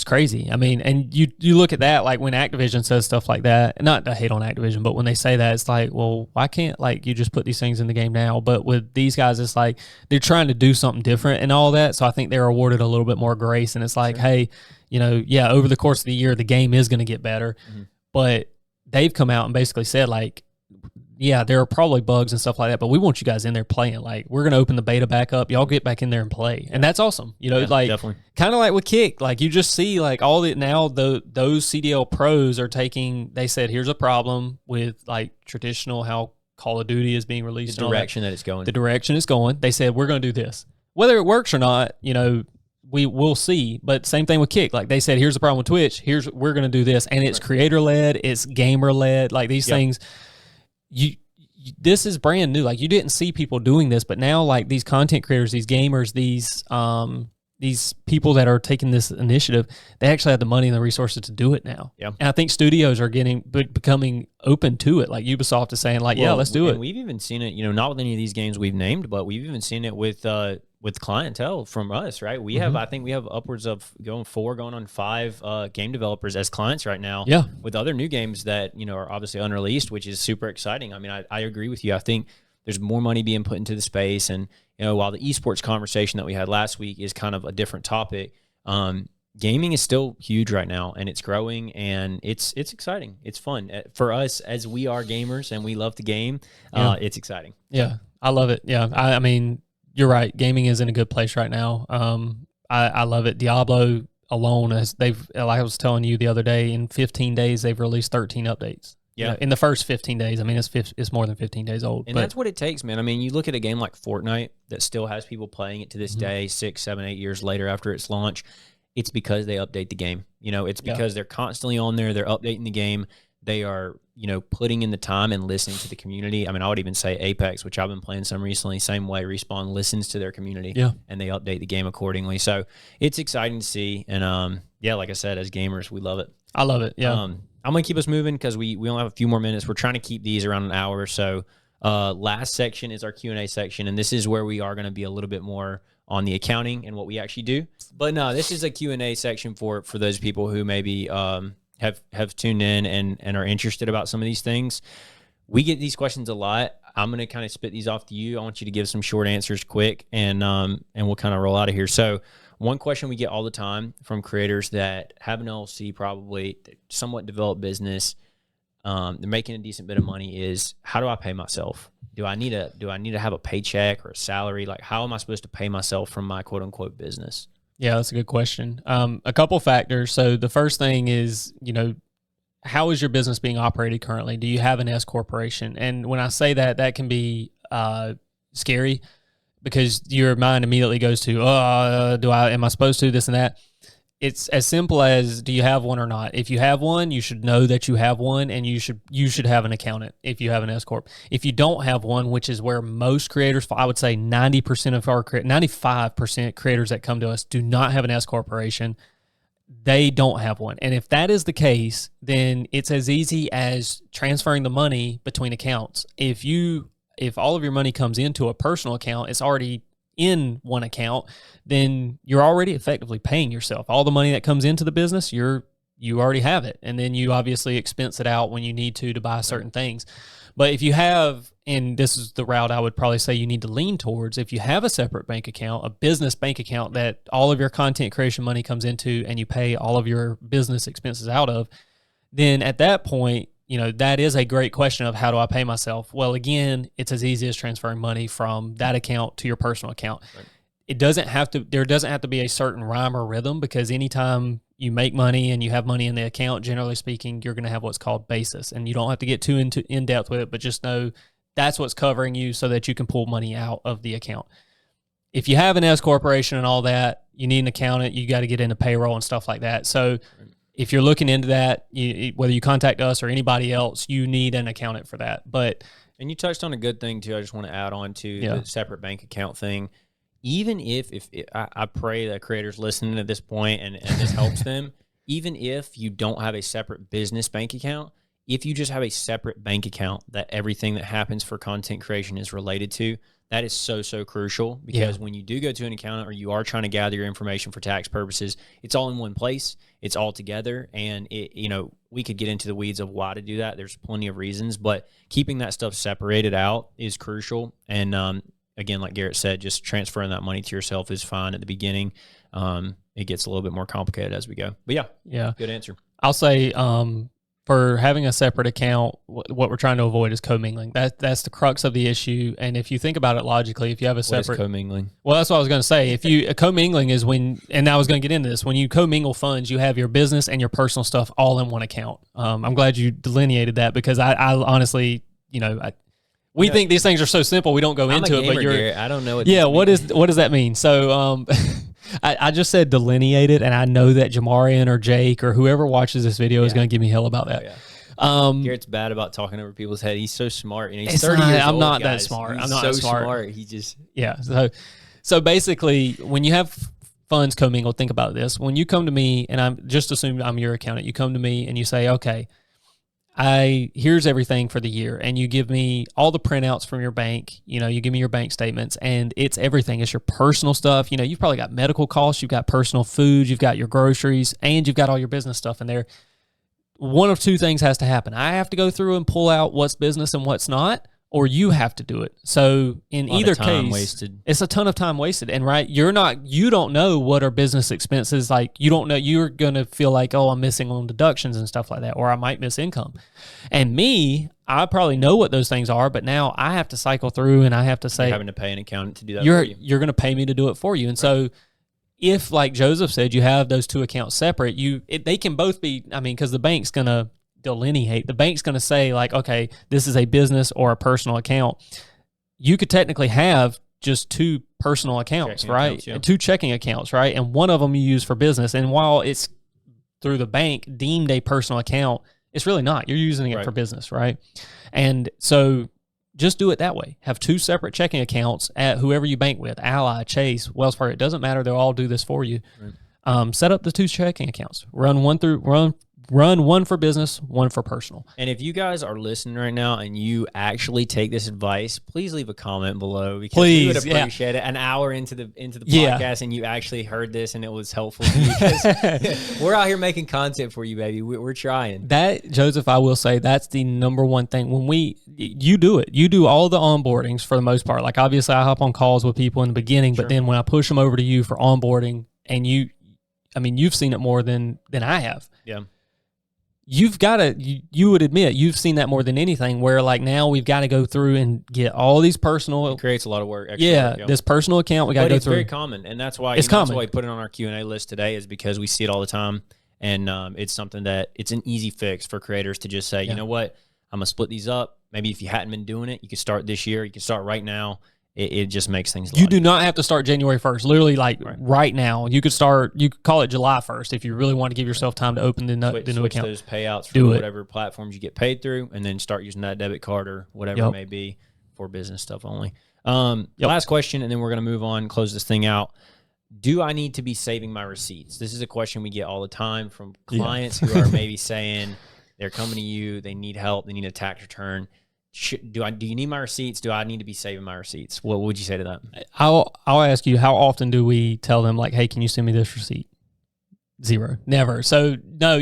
crazy. I mean, and you look at that, when Activision says stuff like that, not to hate on Activision, but when they say that, it's well, why can't you just put these things in the game now? But with these guys, it's they're trying to do something different and all that. So I think they're awarded a little bit more grace. And it's hey, over the course of the year, the game is going to get better. But they've come out and basically said there are probably bugs and stuff like that, but we want you guys in there playing. We're going to open the beta back up. Y'all get back in there and play. And that's awesome. Definitely. Kind of with Kick, you just see all the, now those CDL pros are taking, they said, here's a problem with traditional, how Call of Duty is being released. The direction that it's going. The direction it's going. They said, we're going to do this. Whether it works or not, we'll see. But same thing with Kick. They said, here's the problem with Twitch. We're going to do this. And it's creator-led. It's gamer-led. These things, this is brand new. You didn't see people doing this, but now these content creators, these gamers, these people that are taking this initiative, they actually have the money and the resources to do it now. Yeah. And I think studios are becoming open to it. Ubisoft is saying let's do it. We've even seen it, not with any of these games we've named, but we've even seen it with clientele from us, right? We have, I think we have upwards of going on 5 game developers as clients right now. Yeah. With other new games that, are obviously unreleased, which is super exciting. I mean, I agree with you. I think there's more money being put into the space. And, while the esports conversation that we had last week is kind of a different topic, gaming is still huge right now, and it's growing, and it's exciting. It's fun. For us, as we are gamers and we love to game, it's exciting. Yeah, I love it. Yeah, I mean, you're right. Gaming is in a good place right now. I love it. Diablo, alone, as like I was telling you the other day, in 15 days they've released 13 updates. Yeah. You know, in the first 15 days. I mean, it's more than 15 days old. And that's what it takes, man. I mean, you look at a game like Fortnite that still has people playing it to this day, 6, 7, 8 years later after its launch. It's because they update the game. You know, it's because they're constantly on there. They're updating the game. They are, you know, putting in the time and listening to the community. I mean, I would even say Apex, which I've been playing some recently, same way. Respawn listens to their community, and they update the game accordingly. So it's exciting to see. And like I said, as gamers, we love it. I love it. Yeah. I'm going to keep us moving because we only have a few more minutes. We're trying to keep these around an hour or so. Last section is our Q&A section, and this is where we are going to be a little bit more on the accounting and what we actually do. But no, this is a Q&A section for those people who maybe have tuned in and are interested about some of these things. We get these questions a lot. I'm going to kind of spit these off to you. I want you to give some short answers quick, and we'll kind of roll out of here. So one question we get all the time from creators that have an LLC, probably somewhat developed business, they're making a decent bit of money, is how do I pay myself? Do I need to have a paycheck or a salary? Like, how am I supposed to pay myself from my quote unquote business? Yeah, that's a good question. A couple factors. So the first thing is, you know, how is your business being operated currently? Do you have an S corporation? And when I say that, that can be scary, because your mind immediately goes to, am I supposed to, this and that? It's as simple as, do you have one or not? If you have one, you should know that you have one, and you should have an accountant if you have an S corp. If you don't have one, which is where most creators, I would say 90% of our 95% creators that come to us do not have an S corporation. They don't have one. And if that is the case, then it's as easy as transferring the money between accounts. If all of your money comes into a personal account, it's already in one account, then you're already effectively paying yourself. All the money that comes into the business, you already have it. And then you obviously expense it out when you need to buy certain things. But if you have, and this is the route I would probably say you need to lean towards, if you have a separate bank account, a business bank account that all of your content creation money comes into and you pay all of your business expenses out of, then at that point, you know, that is a great question of, how do I pay myself? Well, again, it's as easy as transferring money from that account to your personal account. Right. There doesn't have to be a certain rhyme or rhythm, because anytime you make money and you have money in the account, generally speaking, you're going to have what's called basis. And you don't have to get too in depth with it, but just know that's what's covering you so that you can pull money out of the account. If you have an S corporation and all that, you need an accountant, you got to get into payroll and stuff like that. So if you're looking into that, whether you contact us or anybody else, you need an accountant for that. And you touched on a good thing too. I just want to add on to the separate bank account thing. Even if I pray that creators listening at this point and this helps them, even if you don't have a separate business bank account, if you just have a separate bank account that everything that happens for content creation is related to, that is so crucial, because when you do go to an accountant or you are trying to gather your information for tax purposes, it's all in one place, it's all together. And we could get into the weeds of why to do that. There's plenty of reasons, but keeping that stuff separated out is crucial. And again, like Garrett said, just transferring that money to yourself is fine at the beginning. It gets a little bit more complicated as we go. But yeah, good answer. I'll say for having a separate account, what we're trying to avoid is commingling. That's the crux of the issue. And if you think about it logically, if you have a separate... What is commingling? Well, that's what I was going to say. Commingling is when, and I was going to get into this, when you commingle funds, you have your business and your personal stuff all in one account. I'm glad you delineated that, because I honestly, we think these things are so simple, we don't go into it, but Garrett. I don't know what does that mean? So I just said delineated, and I know that Jamarian or Jake or whoever watches this video is going to give me hell about that. Garrett's bad about talking over people's head. He's so smart. He's 30 years old, I'm not guys. that smart. He's I'm not so that smart. He just... Yeah. So basically, when you have funds commingled, think about this. When you come to me, and I'm just assume I'm your accountant, you come to me and you say, okay, here's everything for the year, and you give me all the printouts from your bank. You give me your bank statements, and it's everything. It's your personal stuff. You've probably got medical costs, you've got personal food, you've got your groceries, and you've got all your business stuff in there. One of two things has to happen. I have to go through and pull out what's business and what's not, or you have to do it. So in either case, it's a ton of time wasted. And you don't know what are business expenses. Like, you don't know, you're going to feel like, oh, I'm missing on deductions and stuff like that, or I might miss income. And me, I probably know what those things are, but now I have to cycle through and I have to say, you're having to pay an accountant to do that for you. You're going to pay me to do it for you. And so if, like Joseph said, you have those two accounts separate, they can both be, I mean, because the bank's going to delineate. The bank's going to say, like, okay, this is a business or a personal account. You could technically have just two personal accounts, Checking right? accounts, yeah. Two checking accounts, right? And one of them you use for business. And while it's through the bank deemed a personal account, it's really not. You're using it Right. for business, right? And so just do it that way. Have two separate checking accounts at whoever you bank with, Ally, Chase, Wells Fargo. It doesn't matter. They'll all do this for you. Right. Set up the two checking accounts. Run one for business, one for personal. And if you guys are listening right now and you actually take this advice, please leave a comment below because we would appreciate it. An hour into the podcast and you actually heard this and it was helpful to you because we're out here making content for you, baby. We're trying. That, Joseph, I will say that's the number one thing. When you do it, you do all the onboardings for the most part. Like obviously I hop on calls with people in the beginning, but then when I push them over to you for onboarding and you've seen it more than I have. Yeah. You've got to, you would admit, you've seen that more than anything where like now we've got to go through and get all these personal. It creates a lot of work. Extra work, this personal account we got to go it's through. very common. And that's why, it's common. That's why we put it on our Q&A list today is because we see it all the time. And it's something that it's an easy fix for creators to just say, you know what, I'm going to split these up. Maybe if you hadn't been doing it, you could start this year. You can start right now. It just makes things You do not have to start January 1st. Literally, like right now, you could call it July 1st if you really want to give yourself time to open the new account. Those payouts for whatever platforms you get paid through, and then start using that debit card or whatever it may be for business stuff only. Last question, and then we're going to move on, close this thing out. Do I need to be saving my receipts? This is a question we get all the time from clients who are maybe saying they're coming to you, they need help, they need a tax return. Do you need my receipts? Do I need to be saving my receipts? What would you say to that? I'll ask you, how often do we tell them like, hey, can you send me this receipt? Zero. Never. So no,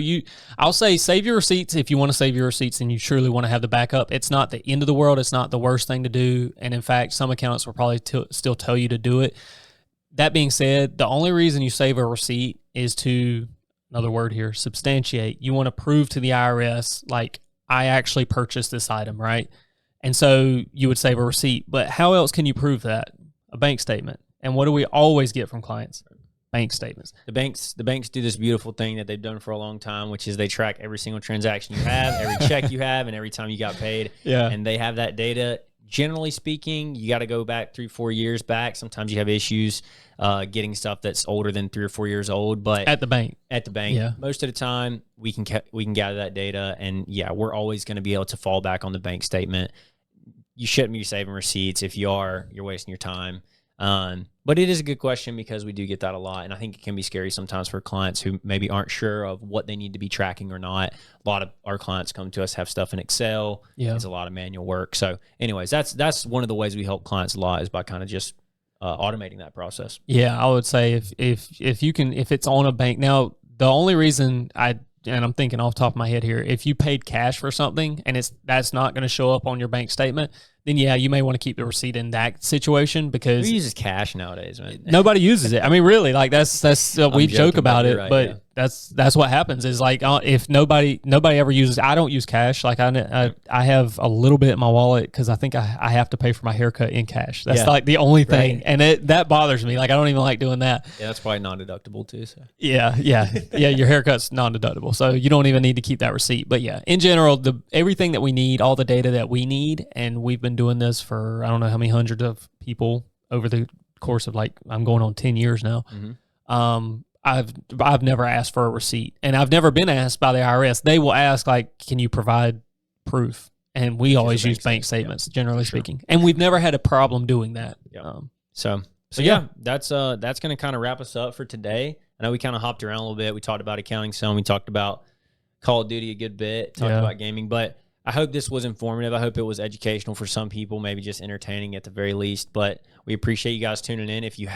I'll say save your receipts if you want to save your receipts and you truly want to have the backup. It's not the end of the world. It's not the worst thing to do. And in fact, some accountants will probably still tell you to do it. That being said, the only reason you save a receipt is to, another word here, substantiate. You want to prove to the IRS, like, I actually purchased this item, right? And so you would save a receipt. But how else can you prove that? A bank statement. And what do we always get from clients? Bank statements. The banks do this beautiful thing that they've done for a long time, which is they track every single transaction you have, every check you have, and every time you got paid. Yeah. And they have that data. Generally speaking, you got to go back 3-4 years back. Sometimes you have issues getting stuff that's older than 3 or 4 years old. But at the bank, most of the time we can gather that data, and we're always going to be able to fall back on the bank statement. You shouldn't be saving receipts. If you are, you're wasting your time. But it is a good question because we do get that a lot. And I think it can be scary sometimes for clients who maybe aren't sure of what they need to be tracking or not. A lot of our clients come to us, have stuff in Excel. Yeah. It's a lot of manual work. So anyways, that's one of the ways we help clients a lot is by kind of just automating that process. Yeah, I would say if you can, if it's on a bank. Now, the only reason and I'm thinking off the top of my head here, if you paid cash for something and that's not going to show up on your bank statement, then you may want to keep the receipt in that situation because who uses cash nowadays, man? Nobody uses it. I mean, really, like that's we joke about it, right, but that's what happens is like if nobody ever uses. I don't use cash. Like I have a little bit in my wallet because I think I have to pay for my haircut in cash. That's like the only thing, and that bothers me. Like I don't even like doing that. Yeah, that's probably non-deductible too. So. Yeah. Your haircut's non-deductible, so you don't even need to keep that receipt. But in general, everything that we need, all the data that we need, and we've been doing this for I don't know how many hundreds of people over the course of I'm going on 10 years now. Mm-hmm. I've never asked for a receipt, and I've never been asked by the IRS. They will ask can you provide proof? And we always use bank statements, generally speaking, and we've never had a problem doing that. Yeah. So that's going to kind of wrap us up for today. I know we kind of hopped around a little bit. We talked about accounting some. We talked about Call of Duty a good bit. Talked about gaming, but I hope this was informative. I hope it was educational for some people, maybe just entertaining at the very least. But we appreciate you guys tuning in. If you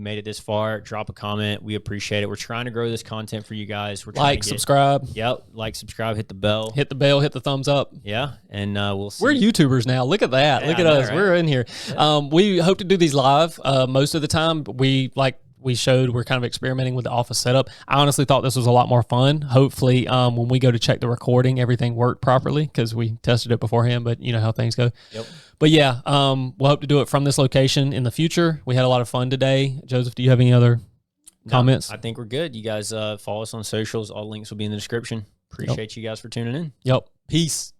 made it this far, drop a comment. We appreciate it. We're trying to grow this content for you guys. We're trying to subscribe. Yep. Subscribe, hit the bell. Hit the thumbs up. Yeah. And we'll see. We're YouTubers now. Look at that. Yeah, look at us. Right? We're in here. Yeah. We hope to do these live. Most of the time, we showed we're kind of experimenting with the office setup. I honestly thought this was a lot more fun. Hopefully, when we go to check the recording, everything worked properly because we tested it beforehand, but you know how things go. Yep. But we'll hope to do it from this location in the future. We had a lot of fun today. Joseph, do you have any other comments? I think we're good. You guys follow us on socials. All links will be in the description. Appreciate you guys for tuning in. Yep. Peace.